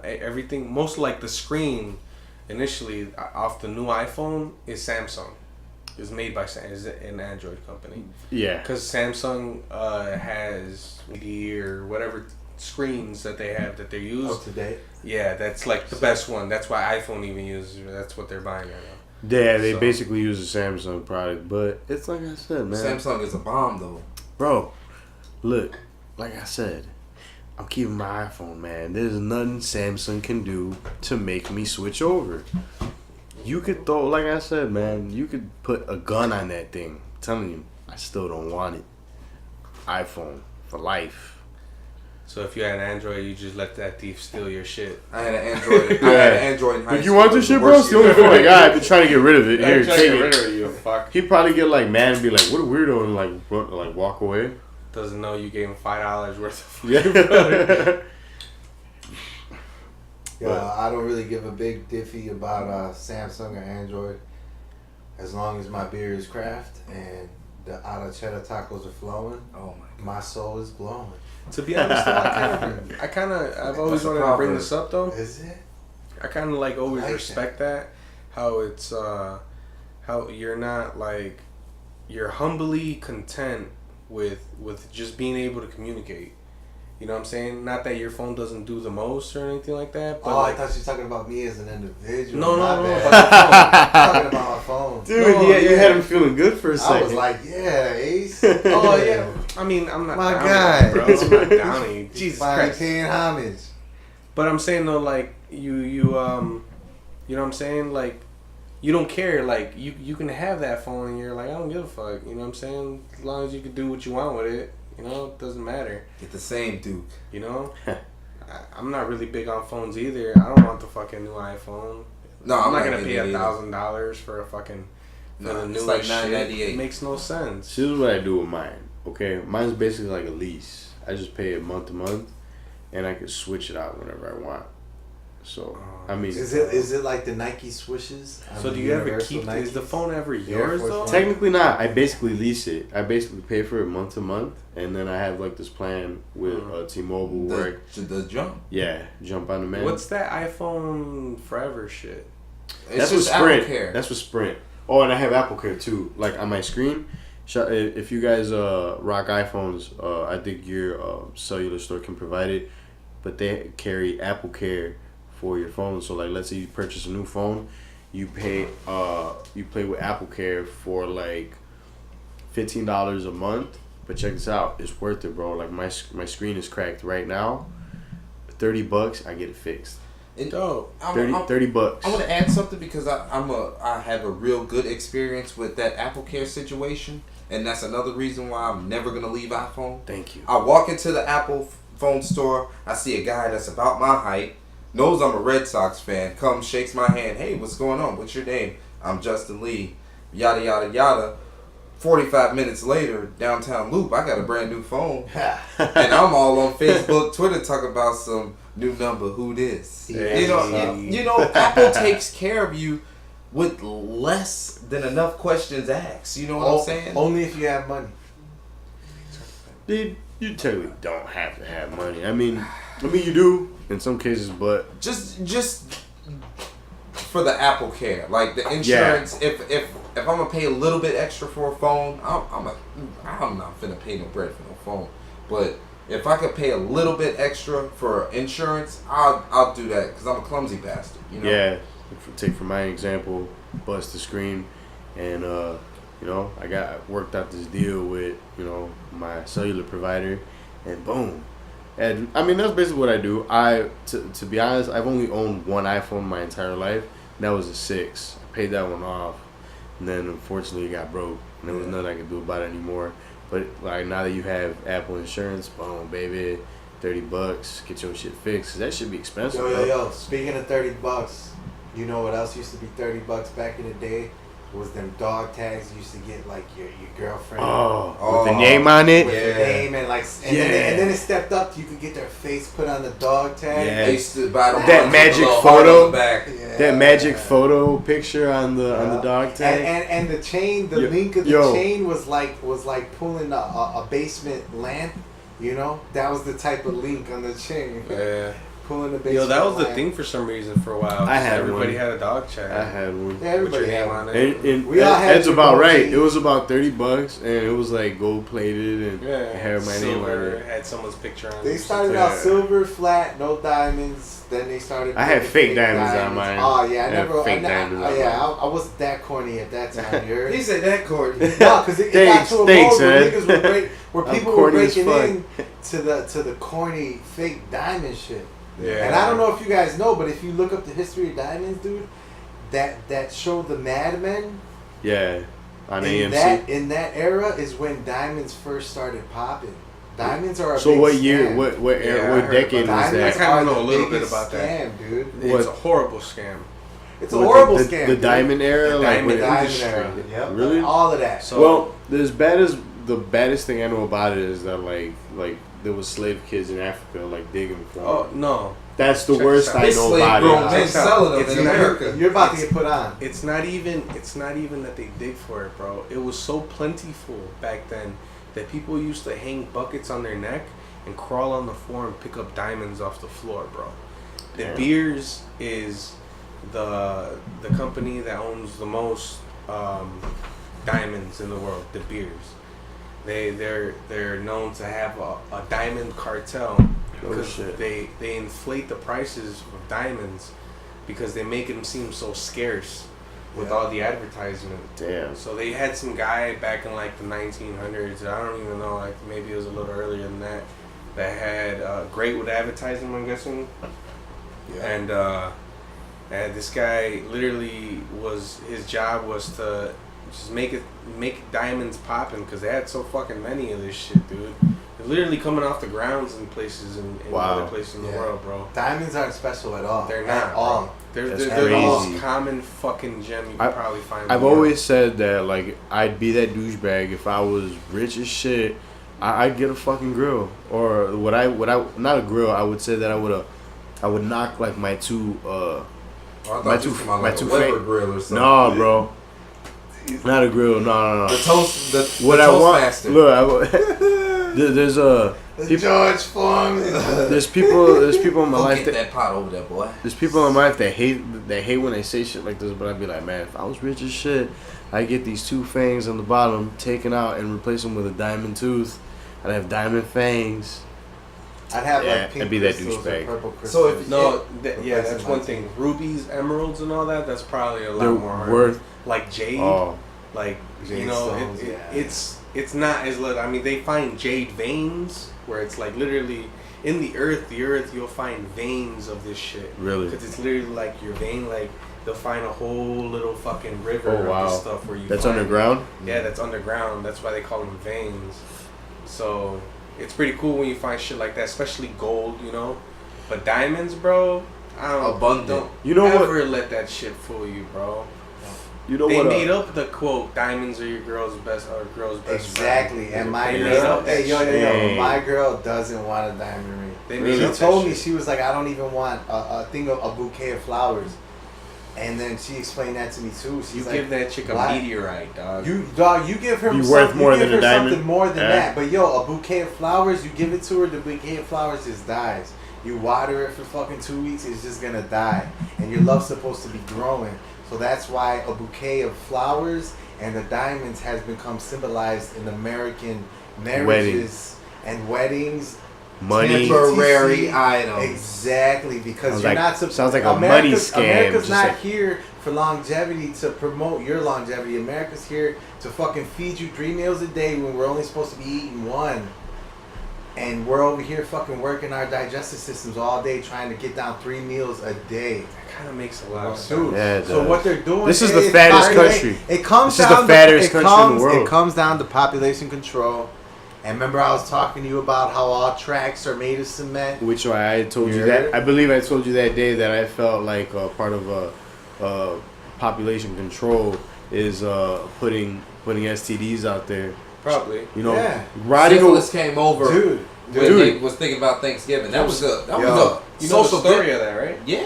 everything, most like the screen initially off the new iPhone is Samsung. Is made by is an Android company. Yeah. Because Samsung has or whatever screens that they have that they use. Up to date. Yeah, that's like the best one. That's why iPhone even uses it. That's what they're buying right now. Yeah, they So- basically use a Samsung product, but it's like I said, man. Samsung is a bomb though. Bro, look, like I said, I'm keeping my iPhone, man. There's nothing Samsung can do to make me switch over. You could throw, like I said, man, you could put a gun on that thing. I'm telling you, I still don't want it. iPhone for life. So if you had an Android, you just let that thief steal your shit. I had an Android. I had an Android in high If you school. want It this was shit, the bro, worst steal it shit. for it. I've been trying to get rid of it. Here, Trying to take get rid it. of you, fuck. He'd probably get like mad and be like, "What a weirdo," and like walk away. Doesn't know you gave him $5 worth of Yeah. Yeah, I don't really give a big diffy about Samsung or Android, as long as my beer is craft and the out of cheddar tacos are flowing. Oh my. My soul is glowing. To be honest, though, I've always That's a wanted to bring proverb. this up though. Is it? I kind of like always I like respect that. How it's how you're not like you're humbly content with just being able to communicate. You know what I'm saying? Not that your phone doesn't do the most or anything like that. But Oh, like, I thought you were talking about me as an individual. No, My no, no, bad. about I'm talking about my phone. Dude, No, yeah, you yeah. had him feeling good for a I second. was like, yeah, Ace. oh yeah, I mean, I'm not My down guy. bro. I'm not down on you. Jesus Finally Christ. paying homage. But I'm saying though, like you know what I'm saying? Like you don't care. Like you can have that phone and you're like, I don't give a fuck. You know what I'm saying? As long as you can do what you want with it, you know, it doesn't matter. Get the same Duke. You know, I'm not really big on phones either. I don't want the fucking new iPhone. No, I'm not gonna pay either. $1,000 for a fucking for No, the it's newest like shit. $9.98. It makes no sense. Here's what I do with mine. Okay, mine's basically like a lease. I just pay it month to month, and I can switch it out whenever I want. So I mean, Is it like the Nike swishes? So do you ever keep? Is the phone ever yours Force though? One. technically not. I basically lease it. I basically pay for it month to month, and then I have like this plan with T-Mobile where The jump. jump on the man. What's that iPhone Forever shit? It's That's with just Sprint. Apple Care. That's with Sprint. Oh, and I have Apple Care too. Like on my screen. If you guys rock iPhones, I think your cellular store can provide it, but they carry Apple Care for your phone. So like, let's say you purchase a new phone, you pay with Apple Care for like $15 a month. But check this out, it's worth it, bro. Like my screen is cracked right now. $30, I get it fixed. Dope. 30 bucks. I want to add something because I have a real good experience with that Apple Care situation, and that's another reason why I'm never gonna leave iPhone. Thank you. I walk into the Apple phone store, I see a guy that's about my height, knows I'm a Red Sox fan, comes, shakes my hand, hey, what's going on? What's your name? I'm Justin Lee. Yada yada yada. 45 minutes later, downtown Loop, I got a brand new phone, and I'm all on Facebook, Twitter talking about some new number. Who this? Yeah. You know, Apple takes care of you with less than enough questions asked. You know what I'm saying? Only if you have money. Dude, you technically don't have to have money. I mean you do in some cases, but Just for the Apple Care, like the insurance. If I'm gonna pay a little bit extra for a phone, I'm not finna pay no bread for no phone. But if I could pay a little bit extra for insurance, I'll do that because I'm a clumsy bastard. You know? yeah. Take for my example, bust the screen, and I worked out this deal with my cellular provider, and boom. And I mean that's basically what I do. To be honest, I've only owned one iPhone my entire life. And that was a 6. I paid that one off, and then unfortunately it got broke, and there was nothing I could do about it anymore. But like now that you have Apple insurance, boom, baby, $30, get your shit fixed. 'Cause that should be expensive. Yo. Speaking of $30, you know what else used to be $30 back in the day? Was them dog tags you used to get like your girlfriend. Oh, with the name on it. With Yeah. the name and like and then it stepped up. You could get their face put on the dog tag. Yeah. They used to buy them That ones with magic the little heart photo. on the back. Yeah. That magic photo picture on the dog tag. And the chain, the Yo- link of the yo. chain was like pulling a basement lamp. You know, that was the type of link on the chain. Yeah. Pulling the basement. Yo, that was the lamp. thing for some reason for a while. I had Everybody one. had a dog check. I had one. Yeah, With your everybody had name one. on it. And We all had that's your about gold right. chain. It was about $30, and it was like gold plated, and Yeah. it had my name on Silver, it. had someone's picture on it. They started Yeah. out silver, flat, no diamonds. Then they started. I had putting fake diamonds on mine. Oh yeah, I I had never. fake diamonds on I wasn't that corny at that time. You heard? He said that, Courtney. No, because it got to a Thanks, mode where man. niggas where I'm people were corny as breaking fuck. in to the corny fake diamond shit. Yeah. And I don't know if you guys know, but if you look up the history of diamonds, dude, that show The Mad Men, Yeah, on in AMC. that era is when diamonds first started popping. Diamonds are a So big what year? scam. What Yeah, I what heard decade about was that. Diamonds that? I kinda are know the a little bit biggest about that. scam, dude. It's What? a horrible scam. It's a What, horrible the, scam. The dude. diamond era, The like diamond when- The diamond industry. era. Yep. Really? All of that. So well, the baddest thing I know about it is that like there was slave kids in Africa like digging for. oh no, That's the check worst this out. I This know slave about grown it. men Check out. selling them It's in not- America. You're about to get put on. it's not even that they dig for it, bro. It was so plentiful back then that people used to hang buckets on their neck and crawl on the floor and pick up diamonds off the floor, bro. De Yeah. Beers is the company that owns the most diamonds in the world. De Beers. They're known to have a diamond cartel because shit. they inflate the prices of diamonds because they make them seem so scarce. with Yeah. all the advertisement. Damn. So they had some guy back in like the 1900s. I don't even know. Like maybe it was a little earlier than that. That had great with advertising. I'm guessing. Yeah. And this guy literally his job was to just make diamonds popping because they had so fucking many of this shit, dude. They're literally coming off the grounds in places in Wow. other places in the Yeah. world, bro. Diamonds aren't special at all. They're At not, all. bro. They're That's the most crazy. common fucking gem you can probably find. I've in the world. always said that, like, I'd be that douchebag if I was rich as shit. I'd get a fucking grill, or not a grill. I would say that I would knock like my two I thought my you two- were talking about my like two a Weber fa- grill or something. no, bro, not a grill. No. The toast, the What I want, Toastmaster. look, there's George Foreman. there's people in my Go life get that that pot over there, boy. there's people in my life that hate when they say shit like this. But I'd be like, man, if I was rich as shit, I'd get these two fangs on the bottom taken out and replace them with a diamond tooth. I'd have diamond fangs. I'd have Yeah, like pink I'd be that crystals or douchebag. purple crystals. So if- No, yeah, Replacing that's my one teeth. thing. Rubies, emeralds, and all that. That's probably a lot They're more hard. worth. Like jade, Oh, like Jade you know, stones, yeah. it's not as lit. I mean, they find jade veins where it's like literally in the earth. You'll find veins of this shit. really? Because it's literally like your vein. Like they'll find a whole little fucking river Oh, of wow. this stuff where you. That's find underground. Yeah, that's underground. That's why they call them veins. So it's pretty cool when you find shit like that, especially gold, you know. But diamonds, bro, I don't. Abundant. Don't You know what? ever let that shit fool you, bro. You know They what? made up the quote, "Diamonds are your girl's best Exactly, and my They girl, made up hey, that yo, shit. my girl doesn't want a diamond ring. They Really? made She up that told me, shit. she was like, I don't even want a thing of a bouquet of flowers. And then she explained that to me too. She's You like, give that chick a why? meteorite, dog. you give her Be something, worth more you give than her a something diamond? more than Yeah. that. But yo, a bouquet of flowers, you give it to her, the bouquet of flowers just dies. You water it for fucking 2 weeks, it's just gonna die. And your love's supposed to be growing. So that's why a bouquet of flowers and the diamonds has become symbolized in American marriages and weddings. Money. Temporary items. Exactly, because Sounds you're like- not sounds like a money scam, America's just not like- here for longevity to promote your longevity. America's here to fucking feed you 3 meals a day when we're only supposed to be eating one. And we're over here fucking working our digestive systems all day trying to get down 3 meals a day. That kind of makes a lot of sense. Dude, Yeah, it so does. what they're doing This is is the fattest populate- country. It comes This is the down fattest it country in the comes- world. It comes down to population control. And remember I was talking to you about how all tracks are made of cement? Which I told you You that. heard? I believe I told you that day that I felt like part of population control is putting STDs out there. Probably. You know, Yeah. riding. Syphilis came over Dude, when dude. they was thinking about Thanksgiving. That was a Yo. was a You know the social story bit. of that, right? Yeah.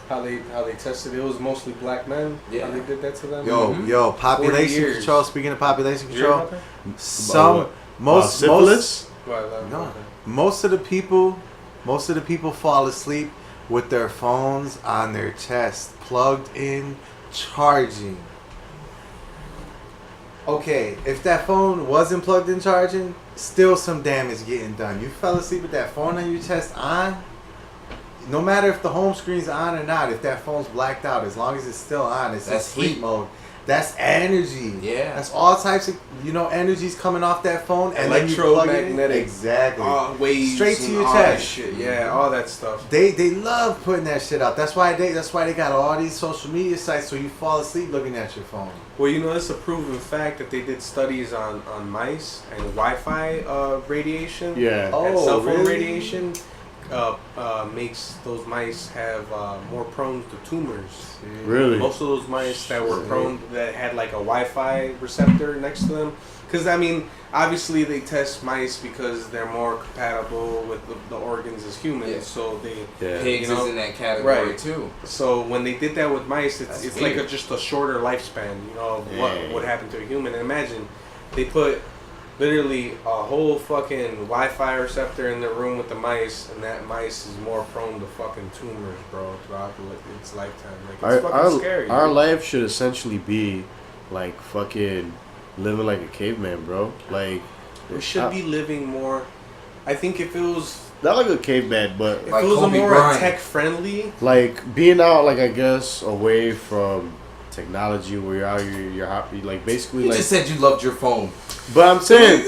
How they tested it was mostly black men. Yeah. How they did that to them. Yo, population 40 years. control. Speaking of population You hear control, about that? some what? most syphilis. No. most of the people fall asleep with their phones on their chest, plugged in, charging. Okay, if that phone wasn't plugged in charging, still some damage getting done. You fell asleep with that phone on your chest on, no matter if the home screen's on or not, if that phone's blacked out, as long as it's still on, it's in That's sleep heat. mode. That's energy. Yeah. That's all types of energies coming off that phone, and then you plug it in. Electromagnetic. Exactly. Waves Straight to and your all that chest. shit. Yeah, all that stuff. They love putting that shit out. That's why they got all these social media sites so you fall asleep looking at your phone. Well, it's a proven fact that they did studies on mice and Wi-Fi radiation. Yeah. Oh, and cell phone really? radiation makes those mice have more prone to tumors. Really? Most of those mice that were Shit. prone, that had like a Wi-Fi receptor next to them, because I mean, obviously they test mice because they're more compatible with the organs as humans. Yeah. So Yeah. Pigs You know? is in that category Right. too. so when they did that with mice, That's it's like weird. just a shorter lifespan. You know of what Yeah. would happen to a human. And imagine they put literally a whole fucking Wi-Fi receptor in the room with the mice, and that mice is more prone to fucking tumors, bro, throughout its lifetime. Like, it's fucking scary. Our dude. life should essentially be like fucking living like a caveman, bro. Like We should be living more. I think if it was not like a caveman, but Like a Kobe more Bryant. tech friendly, like being out, like I guess away from technology where you're out here, you're happy, like basically You like. just said you loved your phone. But I'm saying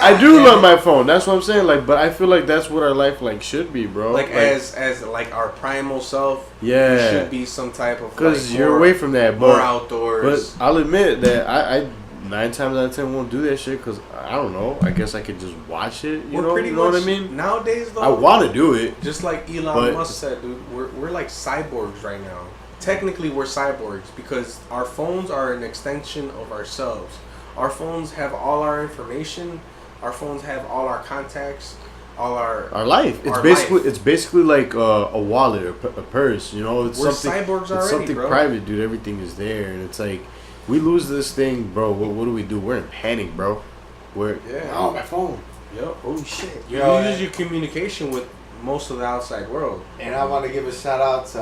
I do love my phone. That's what I'm saying. Like, but I feel like that's what our life like should be, bro. Like as like our primal self, Yeah. we should be some type of because like, you're more- away from that. more But outdoors. I'll admit that I 9 times out of 10 won't do that shit because I don't know. I guess I could just watch it. You know what I mean? Nowadays, though, I want to do it. just like Elon But- Musk said, dude, we're like cyborgs right now. Technically, we're cyborgs because our phones are an extension of ourselves. Our phones have all our information. Our phones have all our contacts, all our life. It's our basically life. it's basically like a wallet or a purse. You know, it's We're something. cyborgs It's already, something bro. private, dude. Everything is there, and it's like we lose this thing, bro. What do? We're in panic, bro. We're Yeah. my phone. Yep. Oh shit. You Yo, lose your communication with most of the outside world. And I want to give a shout out to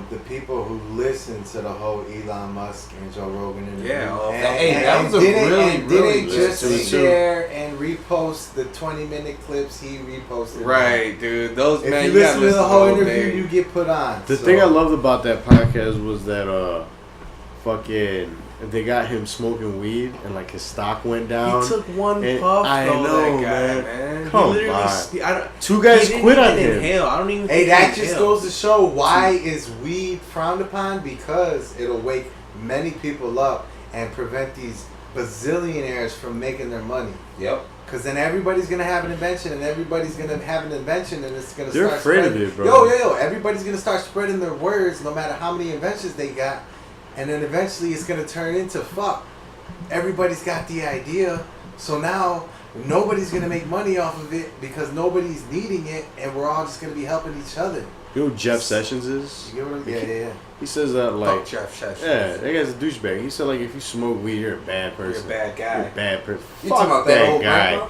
the people who listen to the whole Elon Musk and Joe Rogan interview. Yeah, hey, that was a really didn't good just thing. share and repost the 20-minute clips he reposted. Right, dude. Those If man, you gotta listen to the whole thing. interview, you get put on. The So- thing I loved about that podcast was that fucking they got him smoking weed and like his stock went down. He took one And puff, I though, know, that guy, man. man. Come he literally, on. I don't, Two guys he didn't quit on even him. Inhale. I don't even. Hey, think that he just inhaled. goes to show why is weed frowned upon? Because it'll wake many people up and prevent these bazillionaires from making their money. Yep. Because then everybody's gonna have an invention, and everybody's gonna have an invention, and it's gonna They're start afraid of spreading. it, bro. Yo, everybody's gonna start spreading their words, no matter how many inventions they got, and then eventually it's gonna turn into fuck. Everybody's got the idea, so now nobody's gonna make money off of it because nobody's needing it, and we're all just gonna be helping each other. You know who Jeff Sessions is? You get what I'm Yeah. He says that Fuck like Jeff Sessions. yeah, that guy's a douchebag. He said like if you smoke weed, you're a bad You're a person. bad You're guy. a bad person. You Fuck talking about that that old guy. grandpa?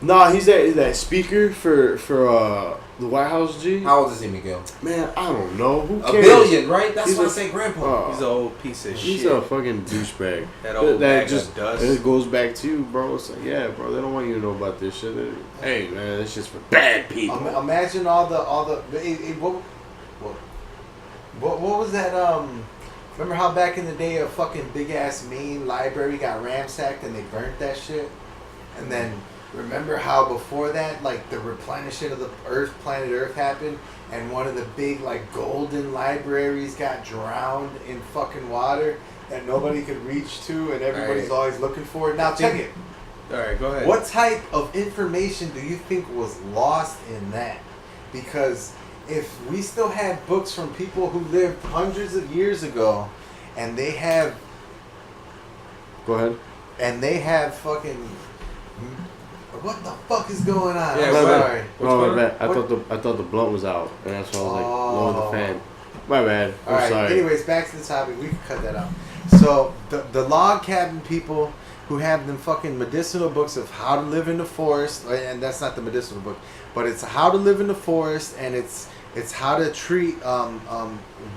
Nah, he's that speaker for the White House G. How old is he, Miguel? Man, I don't know. Who A cares? billion, right? That's He's why I a- say grandpa. Oh. He's an old piece of He's shit. a fucking douchebag. That old bag of dust. and it goes back to you, bro. It's like, yeah, bro, they don't want you to know about this shit. Hey, man, that's just for bad people. Imagine all the what was that remember how back in the day a fucking big ass mean library got ransacked and they burnt that shit, and then remember how before that like the replenishing of the planet Earth happened, and one of the big like golden libraries got drowned in fucking water that nobody could reach to, and everybody's Right. always looking for it. Now check it. All right, go ahead. What type of information do you think was lost in that? Because if we still have books from people who lived hundreds of years ago, and they have Go ahead. fucking what the fuck is going on? Yeah, I'm what? sorry. What's Oh, going my bad. What? I thought the blunt was out, and that's why I was like Oh. blowing the fan. My bad. All I'm right. sorry. Anyways, back to the topic. We can cut that out. So the log cabin people who have them fucking medicinal books of how to live in the forest, and that's not the medicinal book, but it's how to live in the forest, and it's how to treat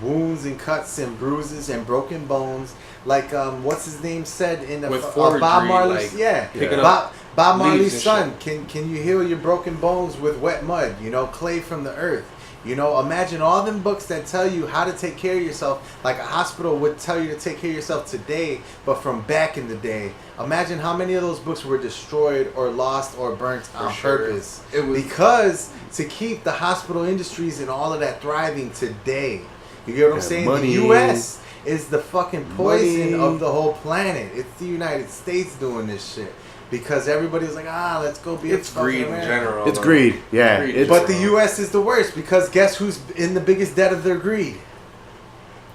wounds and cuts and bruises and broken bones. Like what's his name said in the With Bob forgery, Marley's like, picking Bob leaves Marley's and son. Can you heal your broken bones with wet mud? You know, clay from the earth. You know, imagine all them books that tell you how to take care of yourself, like a hospital would tell you to take care of yourself today, but from back in the day. Imagine how many of those books were destroyed or lost or burnt on sure. purpose. It was- Because to keep the hospital industries and all of that thriving today. You get what I'm Yeah, saying? money. The U.S. is the fucking poison Money. of the whole planet. It's the United States doing this shit. Because everybody was like, let's go be It's a fucking greed in American. general. It's though. greed. Yeah. Greed. It's, But the U.S. is the worst because guess who's in the biggest debt of their greed?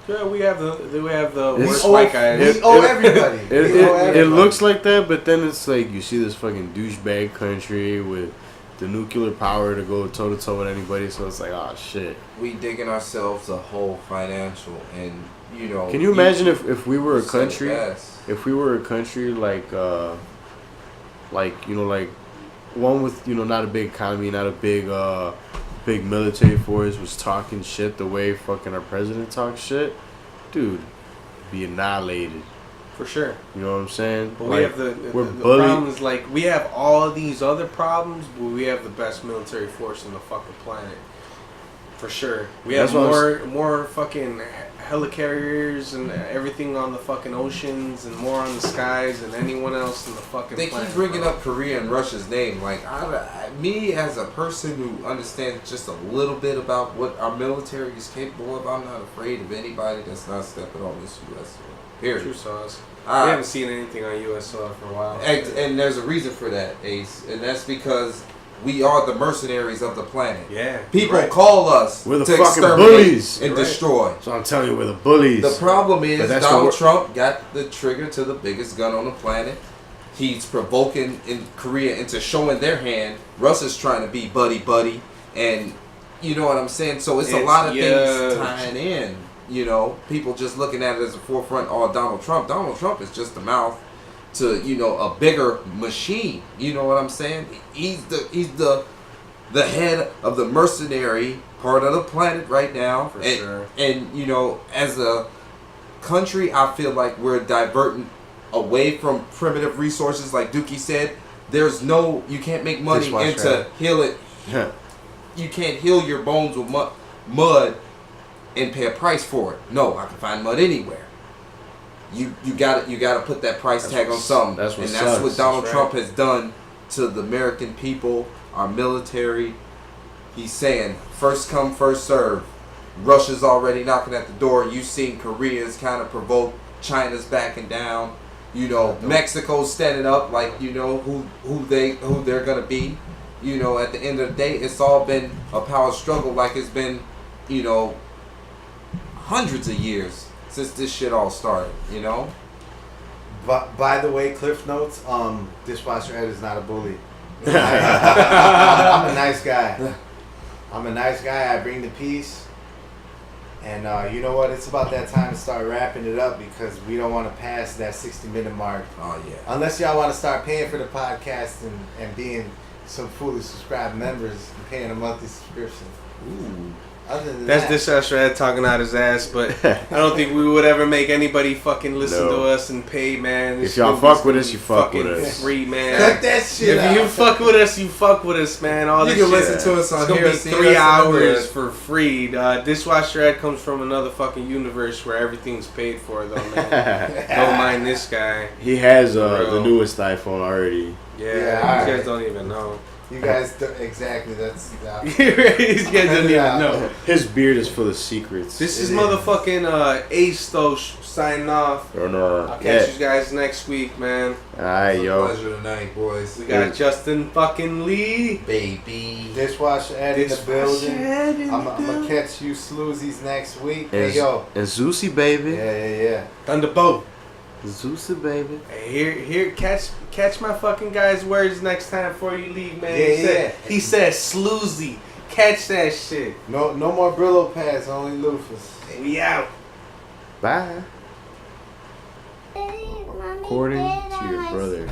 Yeah, we have the It's- worst We owe, white guys. we owe everybody. it, We it, owe it everybody. looks like that, but then it's like you see this fucking douchebag country with the nuclear power to go toe to toe with anybody. So it's like, oh shit. We digging ourselves a hole financial, and you know. Can you imagine if we were a said it country? best. If we were a country like you know, like one with, you know, not a big economy, not a big military force, was talking shit the way fucking our president talks shit, dude, be annihilated. For sure. You know what I'm saying? But Like, we have the we're problem is like we have all these other problems, but we have the best military force on the fucking planet. For sure. We That's have what more fucking helicarriers and everything on the fucking oceans and more on the skies than anyone else in the fucking They planet. keep bringing bro. up Korea and Russia's name. Like, me as a person who understands just a little bit about what our military is capable of, I'm not afraid of anybody that's not stepping on this U.S. soil. Period. True sauce. We I- haven't seen anything on US soil for a while. and there's a reason for that, Ace, and that's because we are the mercenaries of the planet. Yeah. People Right. call us We're the to fucking exterminate bullies. and Right. destroy. So I'm telling you, we're the bullies. The problem is But that's Donald the Trump got the trigger to the biggest gun on the planet. He's provoking in Korea into showing their hand. Russia's trying to be buddy, and you know what I'm saying. So it's a It's lot of huge. things tying in. You know, people just looking at it as a forefront. Oh, Donald Trump. Donald Trump is just the mouth to a bigger machine. You know what I'm saying? He's the head of the mercenary part of the planet right now. For and, sure. And as a country, I feel like we're diverting away from primitive resources, like Dookie said. You can't make money Dishwasher. into heal it. You can't heal your bones with mud and pay a price for it. No, I can find mud anywhere. You gotta put that price tag on something. that's what and that's sucks. what Donald That's Trump has done to the American people, our military. He's saying first come, first serve. Russia's already knocking at the door. You've seen Korea's kind of provoke. China's backing down. Mexico's standing up like who they're gonna be. At the end of the day, it's all been a power struggle like it's been, hundreds of years since this shit all started, But by the way, Cliff Notes, Dishwasher Ed is not a bully. I'm a nice guy. I bring the peace. And you know what? It's about that time to start wrapping it up because we don't want to pass that 60-minute mark. Oh yeah. Unless y'all want to start paying for the podcast and being some fully subscribed members and paying a monthly subscription. Ooh. Other than That's that, Dishwasher Ed talking out his ass, but I don't think we would ever make anybody fucking listen No. to us and pay, man. This If y'all movie's fuck with gonna us, be you fuck with fucking us. free, man. cut that shit If out. you fuck with us, you fuck with us, man. All You this can shit. listen to us on It's gonna here. be see 3 us on the- hours for free. Dishwasher Ed comes from another fucking universe where everything's paid for, though, man. Don't mind this guy. He has Bro. the newest iPhone already. Yeah, Yeah, you alright. guys don't even know. You guys, exactly. That's These guys don't even know. His beard is full of secrets. This is It is. motherfucking Ace, though, signing off. Or no, I'll catch you guys next week, man. Alright, It's a yo. pleasure tonight, boys. We got Justin fucking Lee. Baby. Dishwasher Ed in the building. Ed in I'm the gonna catch you sloozies next week. And, Hey yo. and Zeusy, baby. Yeah. Thunderbolt. Zeusy, baby. Hey, here, catch my fucking guy's words next time before you leave, man. Yeah. He said sloozy. Catch that shit. No more Brillo pads, only loofahs. We out. Bye. According to your brother.